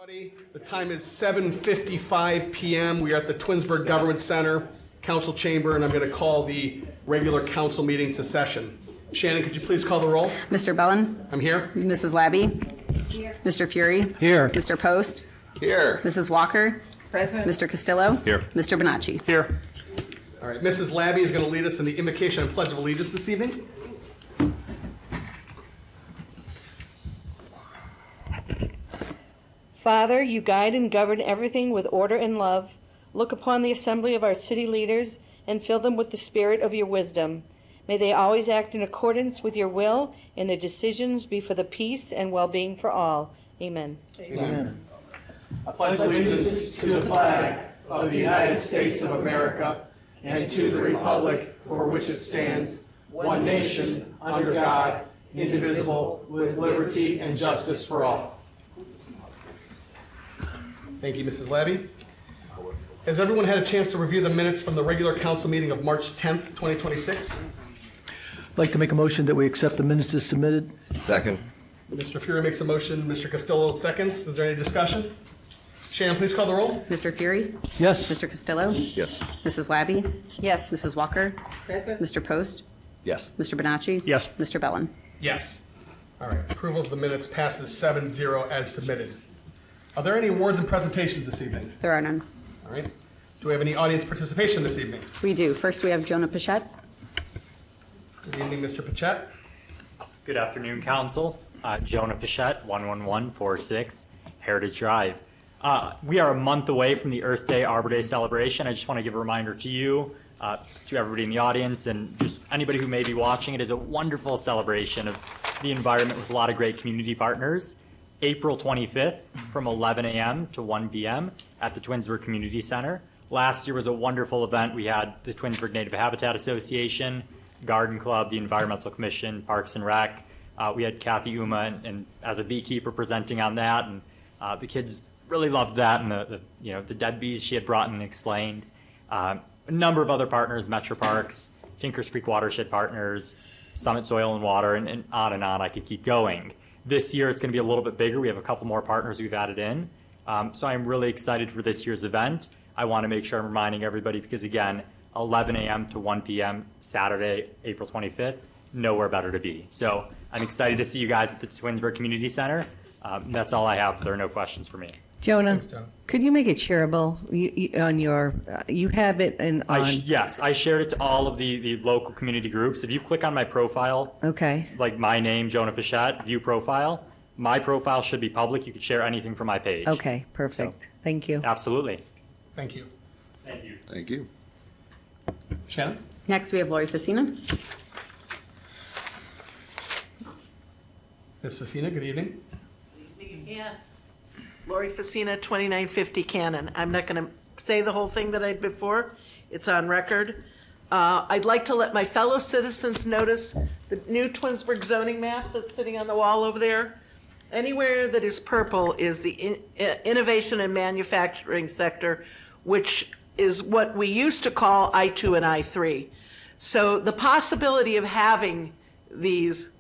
Everybody, the time is 7:55 p.m. We are at the Twinsburg Government Center, Council Chamber, and I'm going to call the regular council meeting to session. Shannon, could you please call the roll? Mr. Bellin? I'm here. Mrs. Labby? Here. Mr. Fury? Here. Mr. Post? Here. Mrs. Walker? Present. Mr. Castillo? Here. Mr. Bonacci? Here. All right, Mrs. Labby is going to lead us in the invocation and pledge of allegiance this evening. Father, you guide and govern everything with order and love. Look upon the assembly of our city leaders and fill them with the spirit of your wisdom. May they always act in accordance with your will and their decisions be for the peace and well-being for all. Amen. Amen. I pledge allegiance to the flag of the United States of America and to the republic for which it stands, one nation, under God, indivisible, with liberty and justice for all. Thank you, Mrs. Labby. Has everyone had a chance to review the minutes from the regular council meeting of March 10th, 2026? I'd like to make a motion that we accept the minutes as submitted. Second. Mr. Fury makes a motion. Mr. Castillo seconds. Is there any discussion? Shannon, please call the roll. Mr. Fury? Yes. Mr. Castillo? Yes. Mrs. Labby? Yes. Mrs. Walker? Present. Mr. Post? Yes. Mr. Bonacci? Yes. Mr. Bellin? Yes. All right. Approval of the minutes passes 7-0 as submitted. Are there any awards and presentations this evening? There are none. All right. Do we have any audience participation this evening? We do. First, we have Jonah Pichette. Good evening, Mr. Pichette. Good afternoon, Council. Jonah Pichette, 11146 Heritage Drive. We are a month away from the Earth Day Arbor Day celebration. I just want to give a reminder to you, to everybody in the audience, and just anybody who may be watching. It is a wonderful celebration of the environment with a lot of great community partners. April 25th from 11 a.m. to 1 p.m. at the Twinsburg Community Center. Last year was a wonderful event. We had the Twinsburg Native Habitat Association, Garden Club, the Environmental Commission, Parks and Rec. We had Kathy Uma and as a beekeeper presenting on that, and the kids really loved that, and the dead bees she had brought and explained. A number of other partners, Metro Parks, Tinkers Creek Watershed Partners, Summit Soil and Water, and on I could keep going. This year it's going to be a little bit bigger. We have a couple more partners we've added in. So I'm really excited for this year's event. I want to make sure I'm reminding everybody because, again, 11 a.m. to 1 p.m. Saturday, April 25th, nowhere better to be. So I'm excited to see you guys at the Twinsburg Community Center. That's all I have. There are no questions for me. Jonah, Thanks, Jonah. could you make it shareable? You have it Yes, I shared it to all of the local community groups. If you click on my profile, Okay. like my name, Jonah Pichette, view profile, my profile should be public. You could share anything from my page. Okay, perfect. Thank you. Absolutely. Thank you. Thank you. Thank you. Shannon? Next, we have Lori Facina. Ms. Facina, good evening. Yeah. Lori Facina, 2950 Cannon. I'm not going to say the whole thing that I did before. It's on record. I'd like to let my fellow citizens notice the new Twinsburg zoning map that's sitting on the wall over there. Anywhere that is purple is the innovation and manufacturing sector, which is what we used to call I-2 and I-3. So the possibility of having these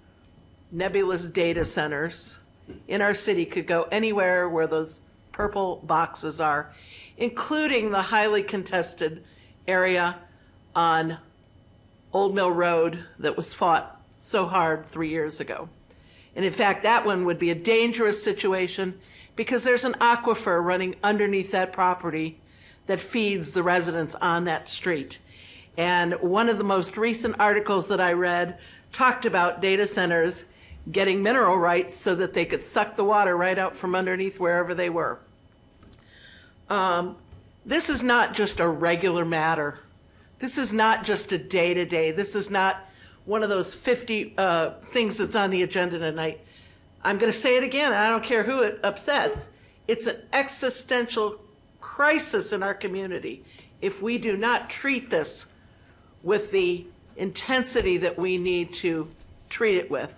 nebulous data centers in our city could go anywhere where those purple boxes are, including the highly contested area on Old Mill Road that was fought so hard 3 years ago. And in fact, that one would be a dangerous situation because there's an aquifer running underneath that property that feeds the residents on that street. And one of the most recent articles that I read talked about data centers getting mineral rights so that they could suck the water right out from underneath wherever they were. This is not just a regular matter. This is not just a day-to-day. This is not one of those 50 things that's on the agenda tonight. I'm going to say it again, and I don't care who it upsets. It's an existential crisis in our community if we do not treat this with the intensity that we need to treat it with.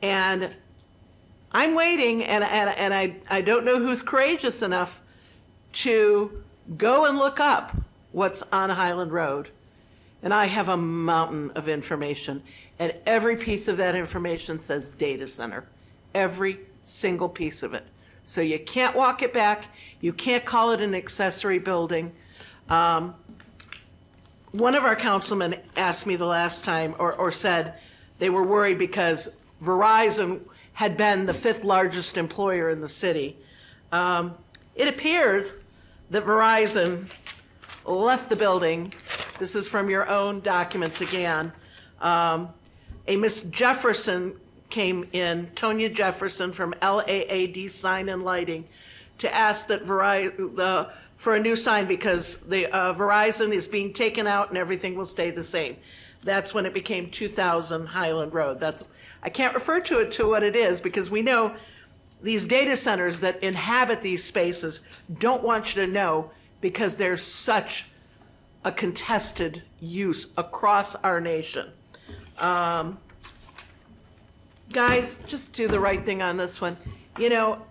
And I'm waiting, and I don't know who's courageous enough to go and look up what's on Highland Road. And I have a mountain of information, and every piece of that information says data center. Every single piece of it. So you can't walk it back. You can't call it an accessory building. One of our councilmen asked me the last time, or said they were worried because Verizon had been the 5th largest employer in the city. It appears that Verizon left the building. This is from your own documents again. A Miss Jefferson came in, Tonya Jefferson from LAAD Sign and Lighting, to ask that for a new sign because the Verizon is being taken out and everything will stay the same. That's when it became 2000 Highland Road. I can't refer to it to what it is because we know these data centers that inhabit these spaces don't want you to know because there's such a contested use across our nation. Guys, just do the right thing on this one. You know,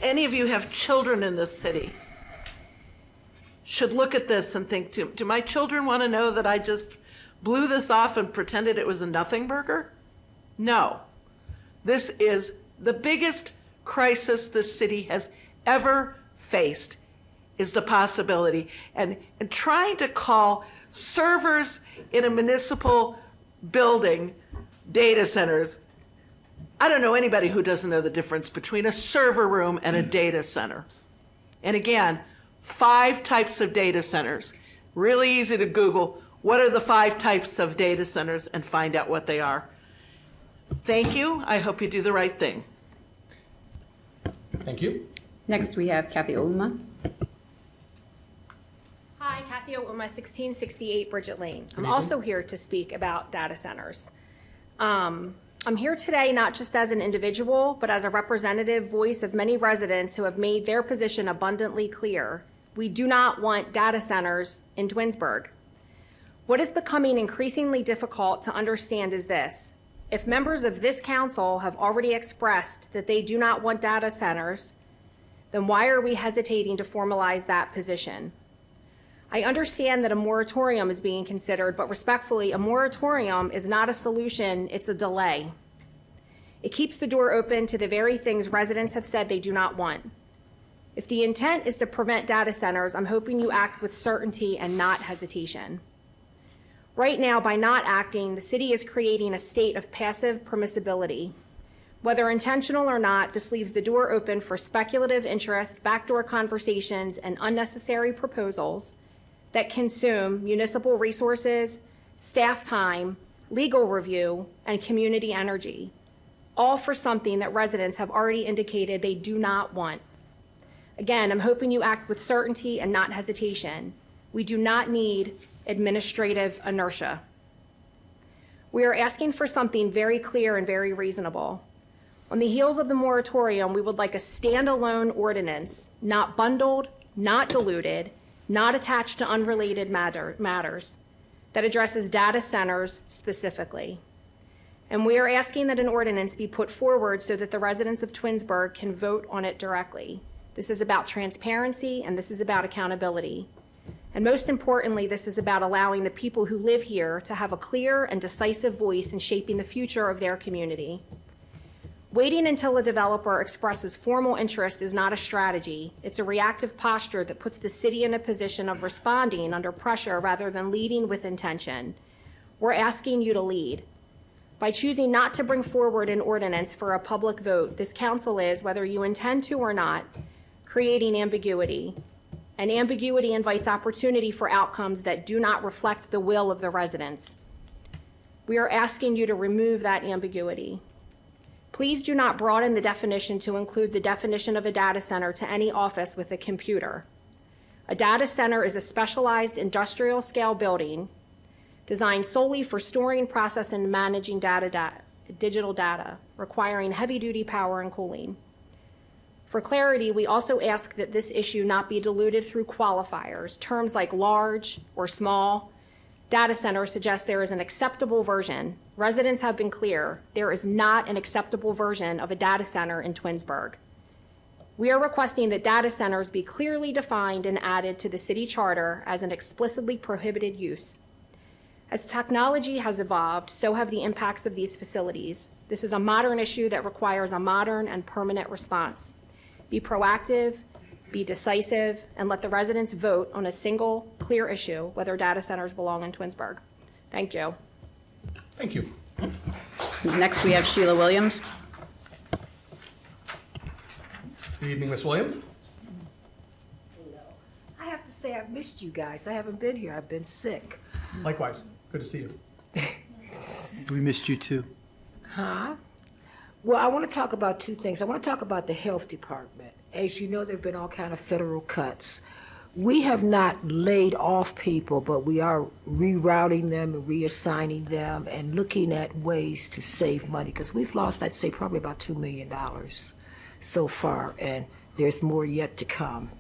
any of you have children in this city should look at this and think, do my children want to know that I just blew this off and pretended it was a nothing burger? No. This is the biggest crisis this city has ever faced, is the possibility. And trying to call servers in a municipal building data centers, I don't know anybody who doesn't know the difference between a server room and a data center. And again, 5 types of data centers. Really easy to Google, what are the 5 types of data centers, and find out what they are. Thank you. I hope you do the right thing. Thank you. Next, we have Kathy Olma. Hi, Kathy Olma, 1668 Bridget Lane. I'm also here to speak about data centers. I'm here today not just as an individual, but as a representative voice of many residents who have made their position abundantly clear. We do not want data centers in Twinsburg. What is becoming increasingly difficult to understand is this. If members of this council have already expressed that they do not want data centers, then why are we hesitating to formalize that position? I understand that a moratorium is being considered, but respectfully, a moratorium is not a solution, it's a delay. It keeps the door open to the very things residents have said they do not want. If the intent is to prevent data centers, I'm hoping you act with certainty and not hesitation. Right now, by not acting, the city is creating a state of passive permissibility. Whether intentional or not, this leaves the door open for speculative interest, backdoor conversations, and unnecessary proposals that consume municipal resources, staff time, legal review, and community energy, all for something that residents have already indicated they do not want. Again, I'm hoping you act with certainty and not hesitation. We do not need administrative inertia. We are asking for something very clear and very reasonable. On the heels of the moratorium, we would like a standalone ordinance, not bundled, not diluted, not attached to unrelated matters, that addresses data centers specifically. And we are asking that an ordinance be put forward so that the residents of Twinsburg can vote on it directly. This is about transparency, and this is about accountability. And most importantly, this is about allowing the people who live here to have a clear and decisive voice in shaping the future of their community. Waiting until a developer expresses formal interest is not a strategy. It's a reactive posture that puts the city in a position of responding under pressure rather than leading with intention. We're asking you to lead. By choosing not to bring forward an ordinance for a public vote, this council is, whether you intend to or not, creating ambiguity. And ambiguity invites opportunity for outcomes that do not reflect the will of the residents. We are asking you to remove that ambiguity. Please do not broaden the definition to include the definition of a data center to any office with a computer. A data center is a specialized industrial scale building designed solely for storing, processing, and managing digital data, requiring heavy-duty power and cooling. For clarity, we also ask that this issue not be diluted through qualifiers. Terms like large or small data center suggest there is an acceptable version. Residents have been clear, there is not an acceptable version of a data center in Twinsburg. We are requesting that data centers be clearly defined and added to the city charter as an explicitly prohibited use. As technology has evolved, so have the impacts of these facilities. This is a modern issue that requires a modern and permanent response. Be proactive, be decisive, and let the residents vote on a single, clear issue, whether data centers belong in Twinsburg. Thank you. Thank you. Next, we have Sheila Williams. Good evening, Ms. Williams. I have to say, I've missed you guys. I haven't been here. I've been sick. Likewise. Good to see you. We missed you too. Huh? Well, I want to talk about two things. I want to talk about the health department. As you know, there have been all kind of federal cuts. We have not laid off people, but we are rerouting them and reassigning them and looking at ways to save money, because we've lost, I'd say, probably about $2 million so far, and there's more yet to come.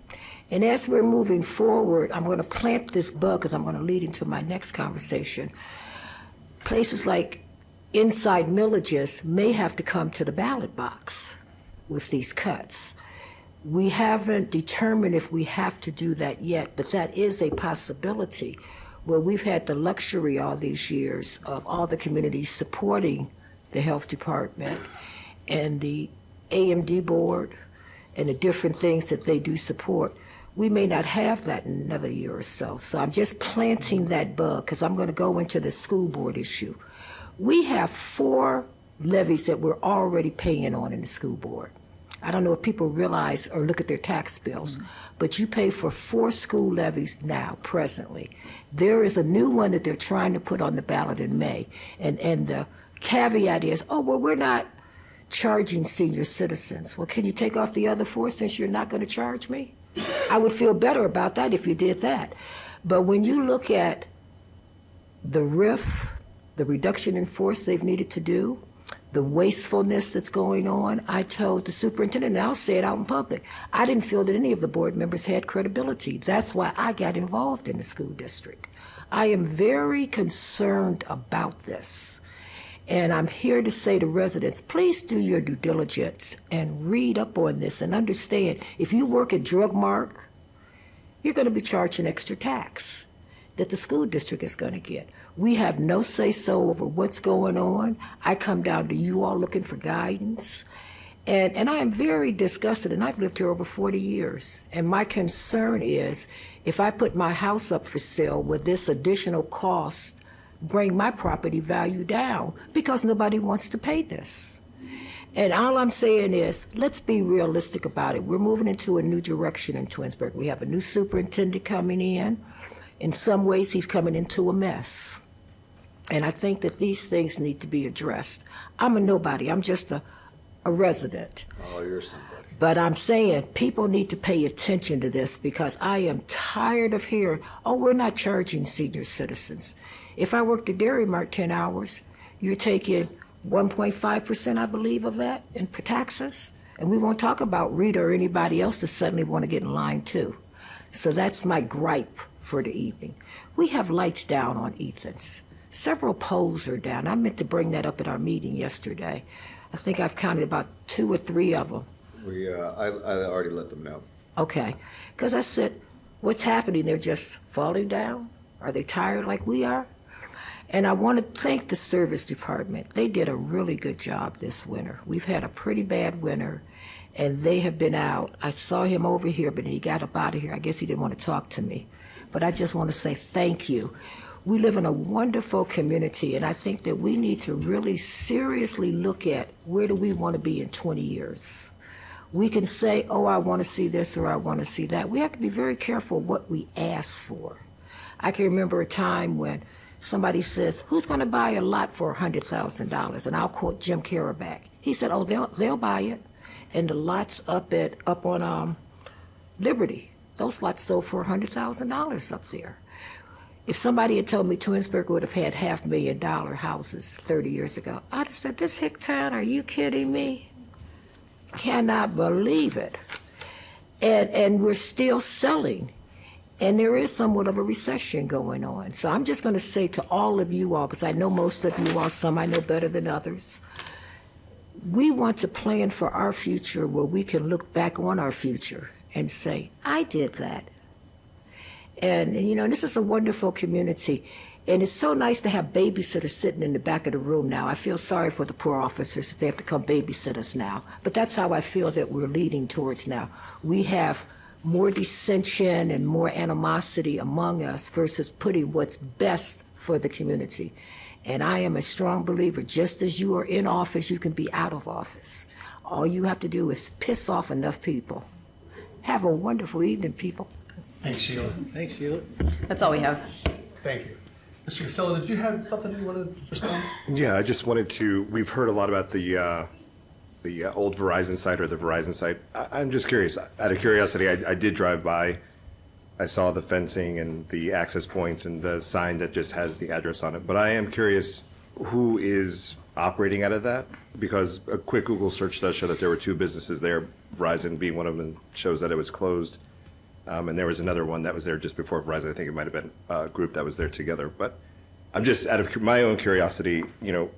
And as we're moving forward, I'm going to plant this bug, because I'm going to lead into my next conversation. Places like inside millages may have to come to the ballot box with these cuts. We haven't determined if we have to do that yet, but that is a possibility, where we've had the luxury all these years of all the communities supporting the health department and the AMD board and the different things that they do support. We may not have that in another year or so. So I'm just planting that bug, because I'm going to go into the school board issue. We have 4 levies that we're already paying on in the school board. I don't know if people realize or look at their tax bills, but you pay for 4 school levies now, presently. There is a new one that they're trying to put on the ballot in May. And the caveat is, oh, well, we're not charging senior citizens. Well, can you take off the other 4 since you're not going to charge me? I would feel better about that if you did that. But when you look at the RIF, the reduction in force they've needed to do, the wastefulness that's going on, I told the superintendent, and I'll say it out in public, I didn't feel that any of the board members had credibility. That's why I got involved in the school district. I am very concerned about this. And I'm here to say to residents, please do your due diligence and read up on this and understand, if you work at Drug Mart, you're going to be charged an extra tax that the school district is going to get. We have no say-so over what's going on. I come down to you all looking for guidance. And I am very disgusted, and I've lived here over 40 years. And my concern is, if I put my house up for sale, with this additional cost bring my property value down, because nobody wants to pay this. And all I'm saying is, let's be realistic about it. We're moving into a new direction in Twinsburg. We have a new superintendent coming in. In some ways, he's coming into a mess. And I think that these things need to be addressed. I'm a nobody. I'm just a resident. Oh, you're somebody. But I'm saying people need to pay attention to this, because I am tired of hearing, oh, we're not charging senior citizens. If I worked at Dairy Mart 10 hours, you're taking 1.5%, I believe, of that in taxes. And we won't talk about Rita or anybody else that suddenly want to get in line too. So that's my gripe for the evening. We have lights down on Ethan's. Several poles are down. I meant to bring that up at our meeting yesterday. I think I've counted about 2 or 3 of them. I already let them know. Okay, because I said, what's happening? They're just falling down? Are they tired like we are? And I want to thank the service department. They did a really good job this winter. We've had a pretty bad winter, and they have been out. I saw him over here, but he got up out of here. I guess he didn't want to talk to me. But I just want to say thank you. We live in a wonderful community, and I think that we need to really seriously look at, where do we want to be in 20 years? We can say, oh, I want to see this or I want to see that. We have to be very careful what we ask for. I can remember a time when somebody says, who's going to buy a lot for $100,000? And I'll quote Jim Karaback. He said, oh, they'll buy it. And the lots up on Liberty, those lots sold for $100,000 up there. If somebody had told me Twinsburg would have had $500,000 houses 30 years ago, I'd have said, this hick town, are you kidding me? Cannot believe it. And we're still selling. And there is somewhat of a recession going on. So I'm just going to say to all of you all, because I know most of you all, some I know better than others, we want to plan for our future where we can look back on our future and say, I did that. And you know, this is a wonderful community. And it's so nice to have babysitters sitting in the back of the room now. I feel sorry for the poor officers that they have to come babysit us now. But that's how I feel that we're leading towards now. We have more dissension and more animosity among us versus putting what's best for the community. And I am a strong believer, just as you are in office, you can be out of office. All you have to do is piss off enough people. Have a wonderful evening, people. Thanks, Sheila. Thanks, Sheila. That's all we have. Thank you. Mr. Costello, did you have something you want to respond? Yeah, I just wanted to, we've heard a lot about the old Verizon site or the Verizon site. I'm just curious, out of curiosity, I did drive by. I saw the fencing and the access points and the sign that just has the address on it. But I am curious, who is operating out of that? Because a quick Google search does show that there were 2 businesses there, Verizon being one of them, and shows that it was closed. And there was another one that was there just before Verizon. I think it might have been a group that was there together. But I'm just, out of my own curiosity,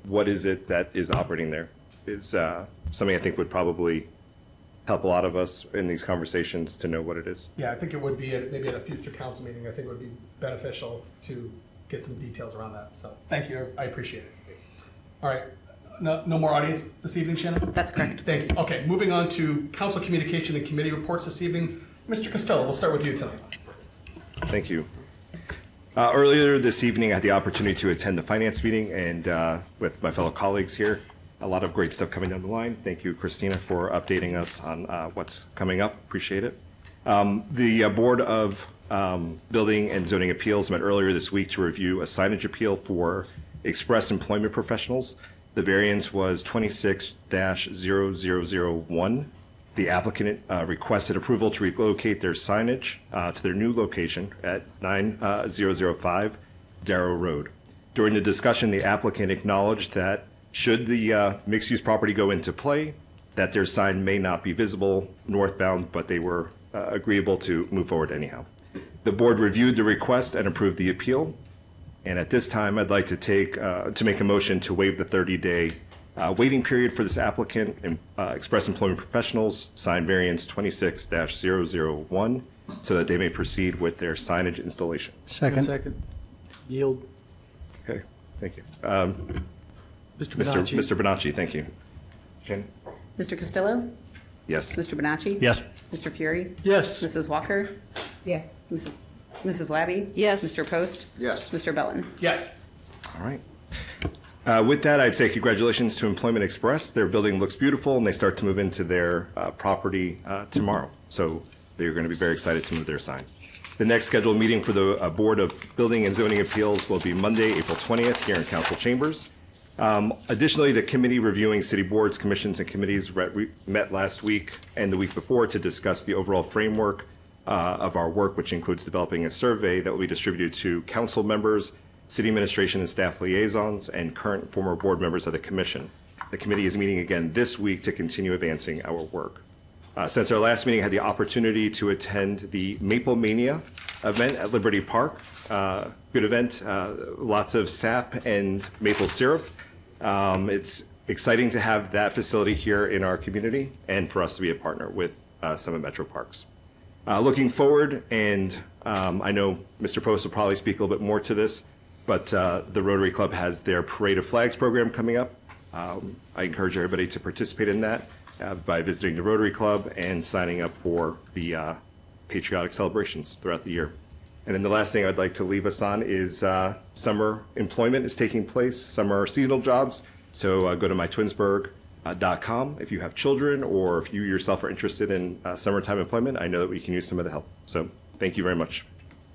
what is it that is operating there? Is something I think would probably help a lot of us in these conversations to know what it is. Yeah, I think it would be, maybe at a future council meeting, I think it would be beneficial to get some details around that. So thank you, I appreciate it. All right, no more audience this evening, Shannon? That's correct. Thank you. Okay, moving on to council communication and committee reports this evening. Mr. Costello, we'll start with you tonight. Thank you. Earlier this evening, I had the opportunity to attend the finance meeting and with my fellow colleagues here. A lot of great stuff coming down the line. Thank you, Christina, for updating us on what's coming up. Appreciate it. The Board of Building and Zoning Appeals met earlier this week to review a signage appeal for express employment professionals. The variance was 26-0001. The applicant requested approval to relocate their signage to their new location at 9005 Darrow Road. During the discussion, the applicant acknowledged that should the mixed-use property go into play, that their sign may not be visible northbound, but they were agreeable to move forward anyhow. The board reviewed the request and approved the appeal. And at this time, I'd like to make a motion to waive the 30-day waiting period for this applicant and express employment professionals, sign variance 26-001, so that they may proceed with their signage installation. Second. Yield. Okay, thank you. Mr. Bonacci. Mr. Bonacci, thank you. Shannon? Mr. Costello? Yes. Mr. Bonacci? Yes. Mr. Fury? Yes. Mrs. Walker? Yes. Mrs. Labby? Yes. Mr. Post? Yes. Mr. Bellin? Yes. All right. With that, I'd say congratulations to Employment Express. Their building looks beautiful, and they start to move into their property tomorrow. So they're going to be very excited to move their sign. The next scheduled meeting for the Board of Building and Zoning Appeals will be Monday, April 20th, here in Council Chambers. Additionally, the committee reviewing city boards, commissions, and committees met last week and the week before to discuss the overall framework of our work, which includes developing a survey that will be distributed to council members, city administration and staff liaisons, and current and former board members of the commission. The committee is meeting again this week to continue advancing our work. Since our last meeting, I had the opportunity to attend the Maple Mania event at Liberty Park. Good event, lots of sap and maple syrup. It's exciting to have that facility here in our community and for us to be a partner with Summit Metro Parks. Looking forward, and I know Mr. Post will probably speak a little bit more to this, but the Rotary Club has their Parade of Flags program coming up. I encourage everybody to participate in that by visiting the Rotary Club and signing up for the patriotic celebrations throughout the year. And then the last thing I'd like to leave us on is summer employment is taking place, summer seasonal jobs. So go to mytwinsburg.com if you have children or if you yourself are interested in summertime employment. I know that we can use some of the help. So thank you very much.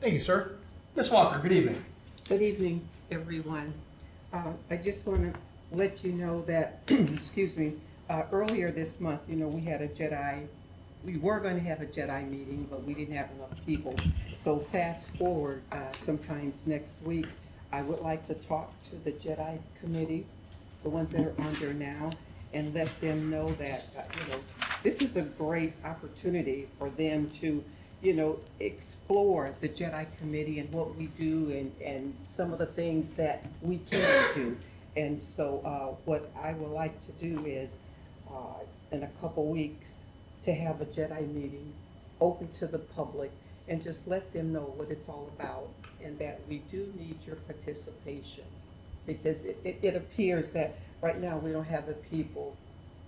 Thank you, sir. Ms. Walker, good evening. Good evening, everyone. I just want to let you know that, excuse me, earlier this month, we had we were going to have a JEDI meeting, but we didn't have enough people. So fast forward, sometimes next week, I would like to talk to the JEDI committee, the ones that are on there now, and let them know that, this is a great opportunity for them to explore the JEDI committee and what we do and some of the things that we can do. And so what I would like to do is in a couple weeks to have a JEDI meeting open to the public and just let them know what it's all about and that we do need your participation. Because it appears that right now we don't have the people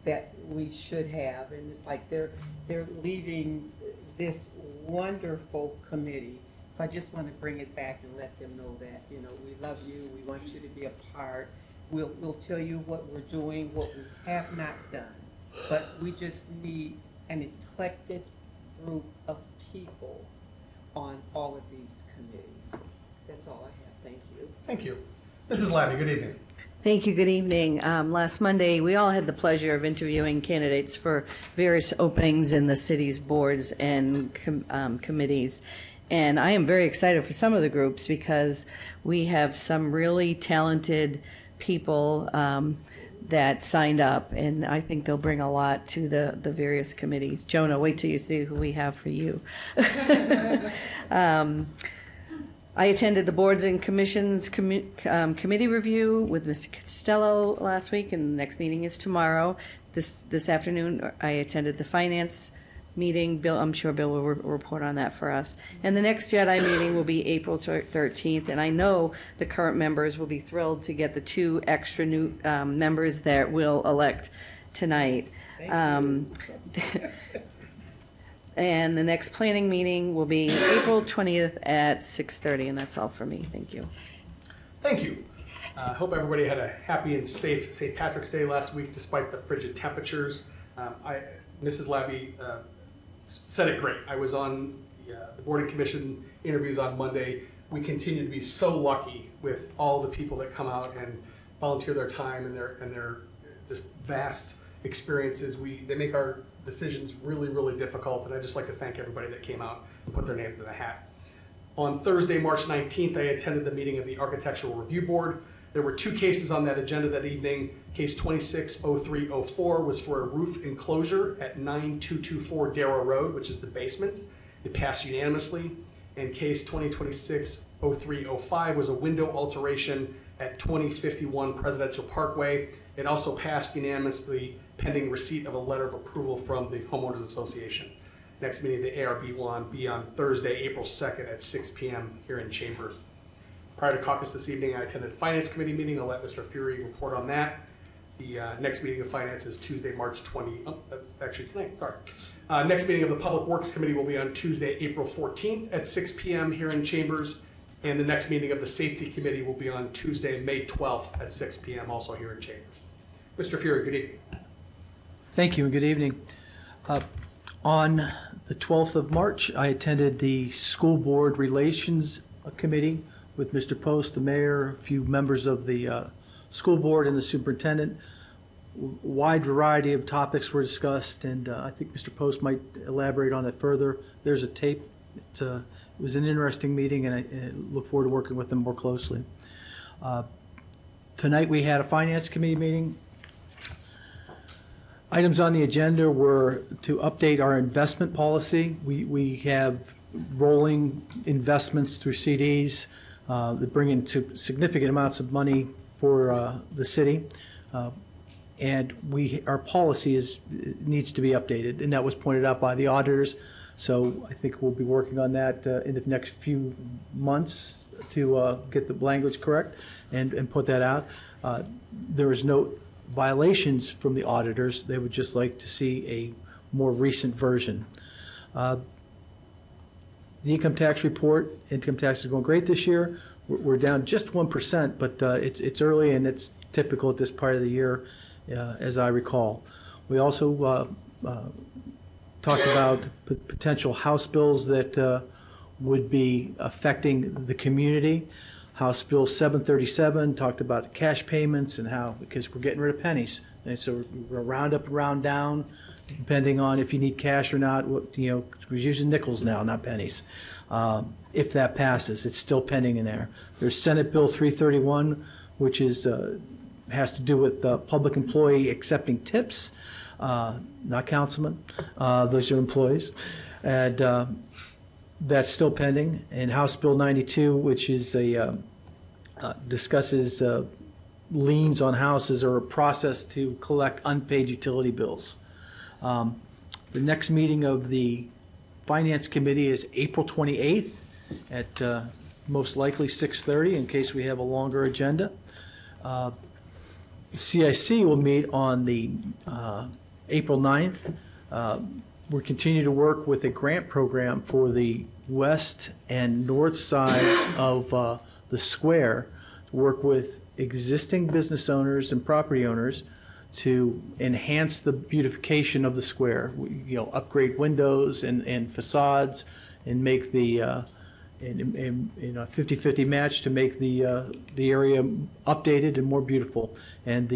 that we should have, and it's like they're leaving this wonderful committee. So I just want to bring it back and let them know that, you know, we love you, we want you to be a part. We'll tell you what we're doing, what we have not done, but we just need an eclectic group of people on all of these committees. That's all I have. Thank you. Thank you. Mrs. Labby, good evening. Thank you. Good evening. Last Monday, we all had the pleasure of interviewing candidates for various openings in the city's boards and committees. And I am very excited for some of the groups because we have some really talented people that signed up, and I think they'll bring a lot to the various committees. Jonah, wait till you see who we have for you. I attended the Boards and Commissions committee review with Mr. Costello last week, and the next meeting is tomorrow. This afternoon, I attended the Finance meeting. Bill, I'm sure Bill will report on that for us. And the next JEDI meeting will be April 13th, and I know the current members will be thrilled to get the 2 extra new members that we'll elect tonight. And the next planning meeting will be April 20th at 6:30, and that's all for me. Thank you. Thank you. I hope everybody had a happy and safe St. Patrick's Day last week, despite the frigid temperatures. Mrs. Labby said it great. I was on the Board and Commission interviews on Monday. We continue to be so lucky with all the people that come out and volunteer their time and their just vast experiences. They make our decisions really, really difficult, and I'd just like to thank everybody that came out and put their names in the hat. On Thursday, March 19th, I attended the meeting of the Architectural Review Board. There were 2 cases on that agenda that evening. Case 260304 was for a roof enclosure at 9224 Darrow Road, which is the basement. It passed unanimously. And case 2026-0305 was a window alteration at 2051 Presidential Parkway. It also passed unanimously pending receipt of a letter of approval from the Homeowners Association. Next meeting of the ARB will be on Thursday, April 2nd at 6 p.m. here in Chambers. Prior to caucus this evening, I attended the Finance Committee meeting. I'll let Mr. Fury report on that. The next meeting of Finance is Tuesday, March 20. Oh, that's actually tonight, sorry. Next meeting of the Public Works Committee will be on Tuesday, April 14th at 6 p.m. here in Chambers. And the next meeting of the Safety Committee will be on Tuesday, May 12th at 6 p.m. also here in Chambers. Mr. Fury, good evening. Thank you and good evening. On the 12th of March, I attended the School Board Relations Committee with Mr. Post, the mayor, a few members of the school board and the superintendent. Wide variety of topics were discussed, and I think Mr. Post might elaborate on it further. There's a tape. It was an interesting meeting, and I look forward to working with them more closely. Tonight we had a Finance Committee meeting. Items on the agenda were to update our investment policy. We have rolling investments through CDs that bring in significant amounts of money for the city. And our policy needs to be updated, and that was pointed out by the auditors. So I think we'll be working on that in the next few months to get the language correct and put that out. There is no violations from the auditors. They would just like to see a more recent version. The income tax report, income tax is going great this year. We're down just 1%, but it's early and it's typical at this part of the year, as I recall. We also talked about potential House bills that would be affecting the community. House Bill 737 talked about cash payments and how, because we're getting rid of pennies. And so we're round up, round down, depending on if you need cash or not. We're using nickels now, not pennies. If that passes, it's still pending in there. There's Senate Bill 331, which has to do with public employee accepting tips, not councilmen. Those are employees. And that's still pending. And House Bill 92, which is discusses liens on houses or a process to collect unpaid utility bills. The next meeting of the Finance Committee is April 28th at most likely 6:30 in case we have a longer agenda. CIC will meet on the April 9th. We continue to work with a grant program for the west and north sides of the square to work with existing business owners and property owners to enhance the beautification of the square. Upgrade windows and facades and make the in a 50-50 match to make the area updated and more beautiful. And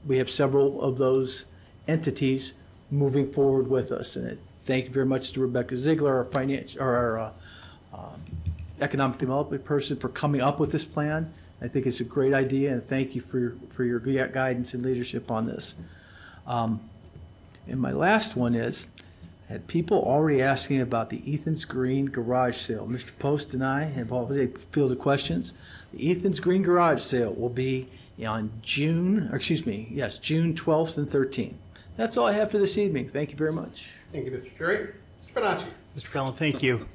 we have several of those entities moving forward with us. And thank you very much to Rebecca Ziegler, our economic development person, for coming up with this plan. I think it's a great idea, and thank you for your guidance and leadership on this. And my last one is, I had people already asking about the Ethan's Green garage sale. Mr. Post and I have already fielded questions. The Ethan's Green garage sale will be on June 12th and 13th. That's all I have for this evening. Thank you very much. Thank you, Mr. Fury. Mr. Bonacci. Mr. Fallon, thank you.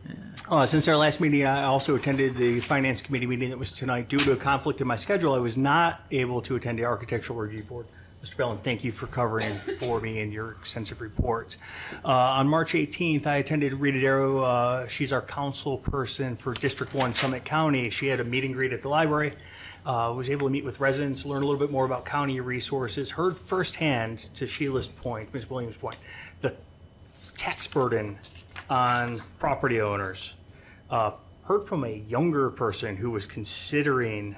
Since our last meeting, I also attended the Finance Committee meeting that was tonight. Due to a conflict in my schedule, I was not able to attend the Architectural Review Board. Mr. Fallon, thank you for covering for me in your extensive report. On March 18th, I attended Rita Darrow. She's our council person for District 1 Summit County. She had a meet and greet at the library. Was able to meet with residents, learn a little bit more about county resources, heard firsthand, to Sheila's point, Ms. Williams' point, the tax burden on property owners. Heard from a younger person who was considering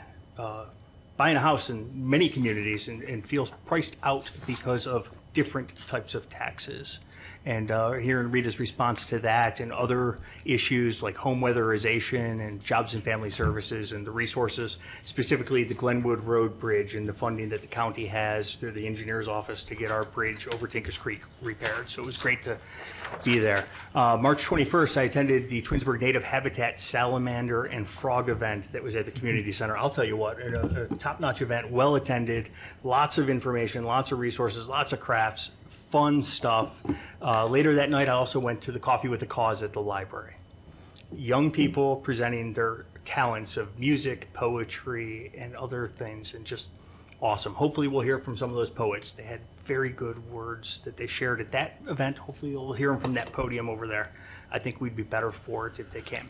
buying a house in many communities and feels priced out because of different types of taxes. And hearing Rita's response to that and other issues like home weatherization and jobs and family services and the resources, specifically the Glenwood Road Bridge and the funding that the county has through the engineer's office to get our bridge over Tinkers Creek repaired. So it was great to be there. March 21st, I attended the Twinsburg Native Habitat Salamander and Frog event that was at the community center. I'll tell you what, a top-notch event, well attended, lots of information, lots of resources, lots of crafts, fun stuff. Later that night, I also went to the Coffee with a Cause at the library. Young people presenting their talents of music, poetry, and other things, and just awesome. Hopefully we'll hear from some of those poets. They had very good words that they shared at that event. Hopefully you'll hear them from that podium over there. I think we'd be better for it if they came.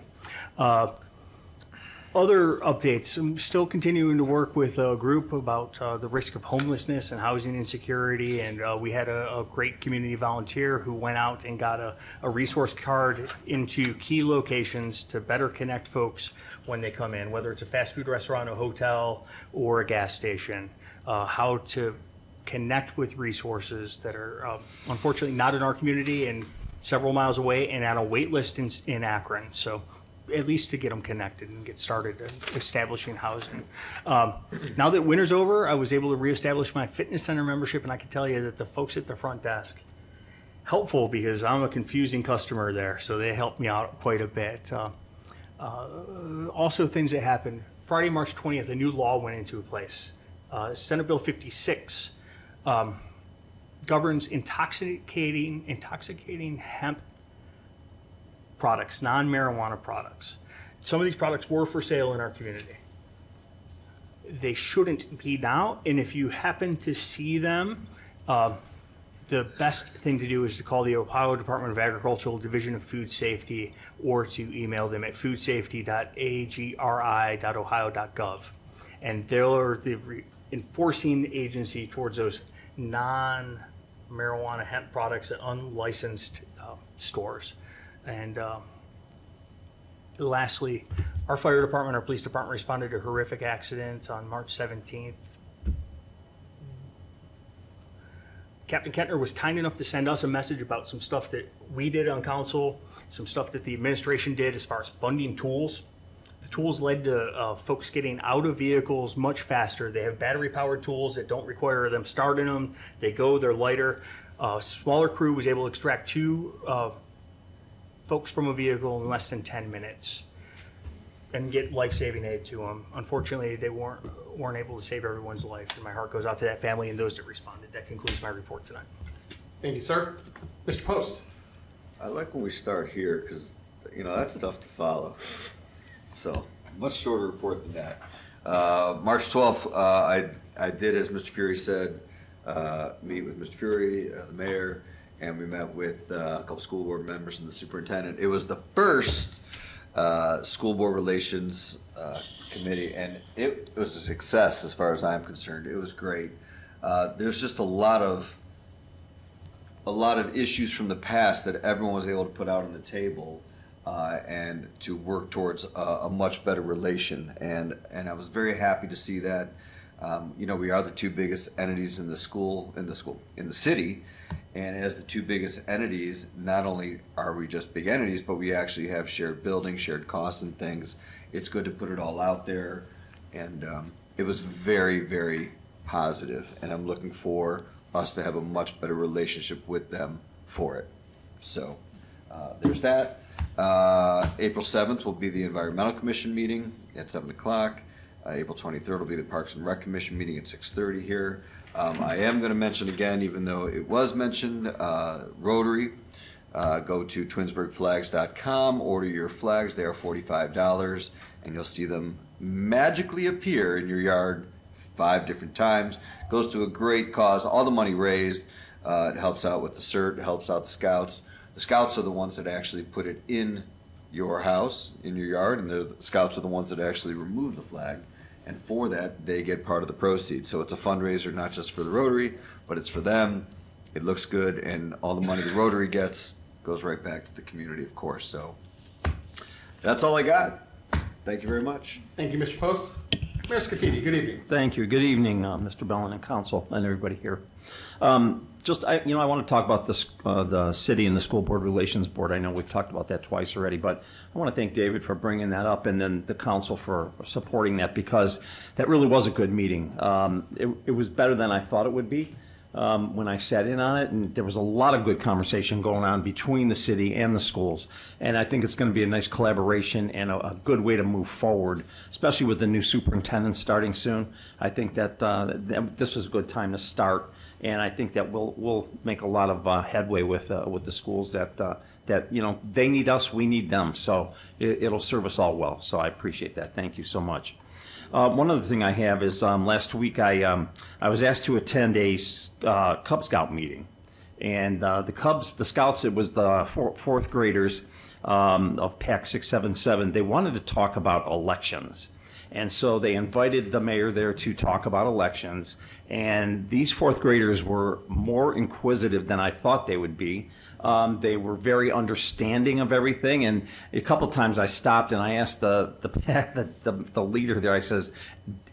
Other updates, I'm still continuing to work with a group about the risk of homelessness and housing insecurity, and we had a great community volunteer who went out and got a resource card into key locations to better connect folks when they come in, whether it's a fast food restaurant, a hotel, or a gas station, how to connect with resources that are unfortunately not in our community and several miles away and on a wait list in Akron. So at least to get them connected and get started establishing housing. Now that winter's over, I was able to reestablish my fitness center membership, and I can tell you that the folks at the front desk, helpful because I'm a confusing customer there, so they helped me out quite a bit. Also things that happened. Friday, March 20th, a new law went into place. Senate Bill 56 governs intoxicating hemp products, non-marijuana products. Some of these products were for sale in our community. They shouldn't be now, and if you happen to see them, the best thing to do is to call the Ohio Department of Agricultural Division of Food Safety or to email them at foodsafety.agri.ohio.gov. And they're the enforcing agency towards those non-marijuana hemp products at unlicensed stores. And lastly, our fire department, our police department responded to a horrific accident on March 17th. Captain Kettner was kind enough to send us a message about some stuff that we did on council, some stuff that the administration did as far as funding tools. The tools led to folks getting out of vehicles much faster. They have battery-powered tools that don't require them starting them. They go, they're lighter. A smaller crew was able to extract two folks from a vehicle in less than 10 minutes and get life-saving aid to them. Unfortunately, they weren't able to save everyone's life, and my heart goes out to that family and those that responded. That concludes my report tonight. Thank you, sir. Mr. Post. I like when we start here because, that's tough to follow. So Much shorter report than that. March 12th, I did, as Mr. Fury said, meet with Mr. Fury, the mayor, and we met with a couple school board members and the superintendent. It was the first school board relations committee, and it was a success as far as I'm concerned. It was great. There's just a lot of issues from the past that everyone was able to put out on the table and to work towards a much better relation. And I was very happy to see that. We are the two biggest entities in the city. And as the two biggest entities, not only are we just big entities, but we actually have shared buildings, shared costs and things. It's good to put it all out there. And it was very, very positive. And I'm looking for us to have a much better relationship with them for it. So there's that. April 7th will be the Environmental Commission meeting at 7 o'clock. April 23rd will be the Parks and Rec Commission meeting at 6:30 here. I am going to mention again, even though it was mentioned, Rotary. Go to twinsburgflags.com, order your flags. They are $45, and you'll see them magically appear in your yard 5 different times. Goes to a great cause. All the money raised, it helps out with the CERT, it helps out the Scouts. The Scouts are the ones that actually put it in your house, in your yard, and the Scouts are the ones that actually remove the flag. And for that, they get part of the proceeds. So it's a fundraiser, not just for the Rotary, but it's for them. It looks good, and all the money the Rotary gets goes right back to the community, of course. So that's all I got. Thank you very much. Thank you, Mr. Post. Mayor Scafidi, good evening. Thank you. Good evening, Mr. Bellin and council and everybody here. I want to talk about this, the city and the school board relations board. I know we've talked about that twice already, but I want to thank David for bringing that up, and then the council for supporting that, because that really was a good meeting. It was better than I thought it would be when I sat in on it, and there was a lot of good conversation going on between the city and the schools. And I think it's going to be a nice collaboration and a good way to move forward, especially with the new superintendent starting soon. I think that this was a good time to start, and I think that we'll make a lot of headway with the schools that they need us, we need them. So it'll serve us all well. So I appreciate that. Thank you so much. One other thing I have is last week I was asked to attend a Cub Scout meeting, and the Scouts, it was the fourth graders of Pack 677. They wanted to talk about elections, and so they invited the mayor there to talk about elections. And these fourth graders were more inquisitive than I thought they would be. They were very understanding of everything, and a couple times I stopped and I asked the leader there, I says,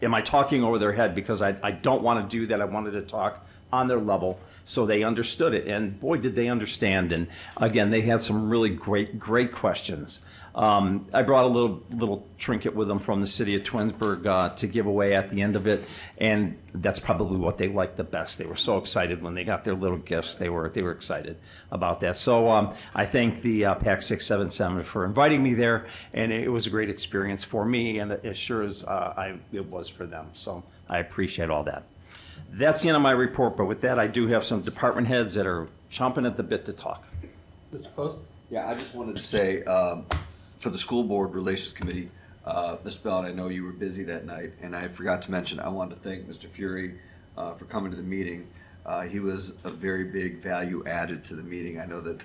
am I talking over their head? Because I don't want to do that. I wanted to talk on their level, so they understood it, and boy, did they understand. And again, they had some really great questions. I brought a little trinket with them from the city of Twinsburg to give away at the end of it, and that's probably what they liked the best. They were so excited when they got their little gifts. They were excited about that. So I thank the PAC 677 for inviting me there, and it was a great experience for me, and as sure as it was for them. So I appreciate all that. That's the end of my report, but with that, I do have some department heads that are chomping at the bit to talk. Mr. Post? Yeah, I just wanted to say, for the School Board Relations Committee, Mr. Bellin, I know you were busy that night, and I forgot to mention, I wanted to thank Mr. Fury for coming to the meeting. He was a very big value added to the meeting. I know that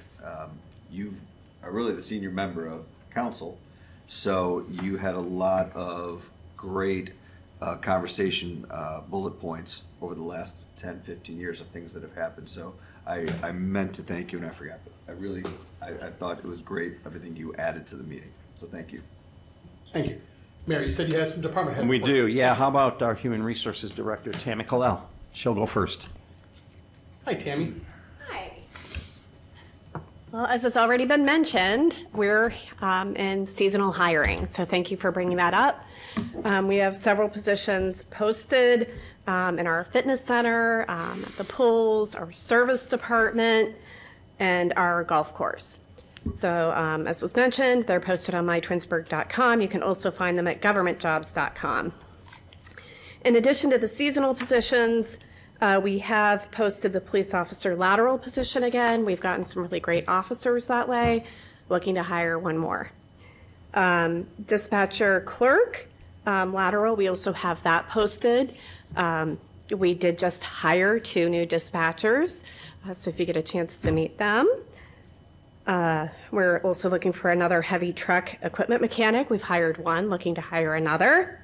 you are really the senior member of council, so you had a lot of great conversation bullet points over the last 10, 15 years of things that have happened. So I meant to thank you, and I forgot. I thought it was great, everything you added to the meeting. So thank you. Thank you. Mayor, you said you had some department head We reports. do, yeah. How about our Human Resources Director, Tammy Kalel? She'll go first. Hi, Tammy. Hi. Well, as has already been mentioned, we're in seasonal hiring, so thank you for bringing that up. We have several positions posted in our fitness center, at the pools, our service department, and our golf course. So as was mentioned, they're posted on mytwinsburg.com. You can also find them at governmentjobs.com. In addition to the seasonal positions, we have posted the police officer lateral position again. We've gotten some really great officers that way, looking to hire one more. Dispatcher clerk, lateral, we also have that posted. We did just hire 2 new dispatchers, so if you get a chance to meet them. We're also looking for another heavy truck equipment mechanic. We've hired 1, looking to hire another.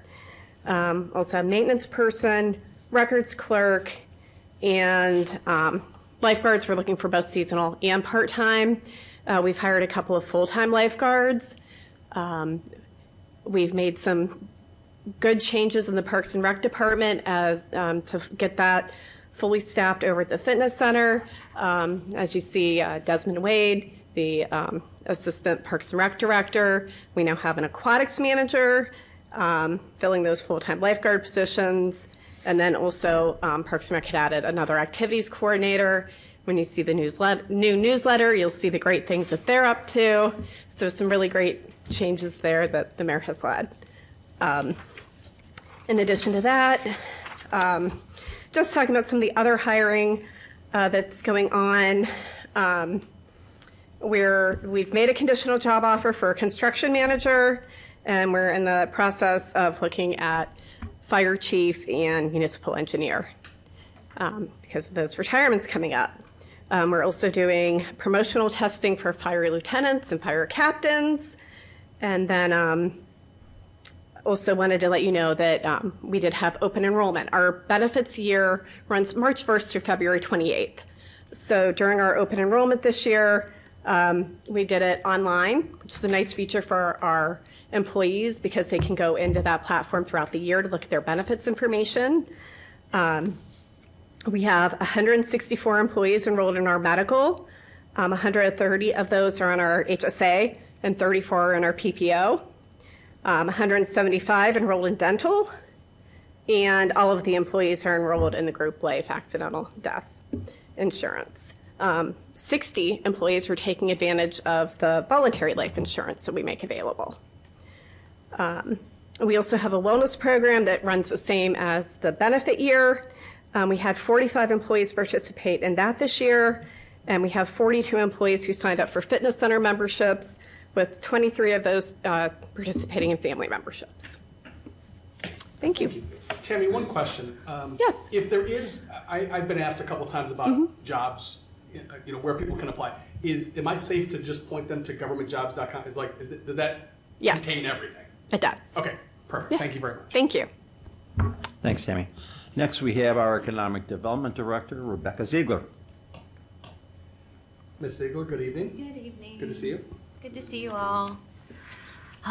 Also a maintenance person, records clerk, and lifeguards. We're looking for both seasonal and part-time. We've hired a couple of full-time lifeguards. We've made some good changes in the Parks and Rec department as to get that fully staffed over at the fitness center. As you see, Desmond Wade, the assistant Parks and Rec director. We now have an aquatics manager, filling those full-time lifeguard positions. And then also Parks and Rec had added another activities coordinator. When you see the new newsletter, you'll see the great things that they're up to. So some really great changes there that the mayor has led. In addition to that, just talking about some of the other hiring that's going on. We've made a conditional job offer for a construction manager, and we're in the process of looking at fire chief and municipal engineer because of those retirements coming up. We're also doing promotional testing for fire lieutenants and fire captains. And then also wanted to let you know that we did have open enrollment. Our benefits year runs March 1st through February 28th. So during our open enrollment this year, we did it online, which is a nice feature for our employees because they can go into that platform throughout the year to look at their benefits information. We have 164 employees enrolled in our medical. 130 of those are on our HSA and 34 are in our PPO. 175 enrolled in dental, and all of the employees are enrolled in the group life accidental death insurance. 60 employees are taking advantage of the voluntary life insurance that we make available. We also have a wellness program that runs the same as the benefit year. We had 45 employees participate in that this year, and we have 42 employees who signed up for fitness center memberships, with 23 of those participating in family memberships. Thank you. Tammy, one question. Yes. If there is, I've been asked a couple times about jobs, where people can apply. Am I safe to just point them to governmentjobs.com? Does that contain everything? It does. Okay, perfect. Yes. Thank you very much. Thank you. Thanks, Tammy. Next, we have our Economic Development Director, Rebecca Ziegler. Ms. Ziegler, good evening. Good evening. Good to see you. Good to see you all.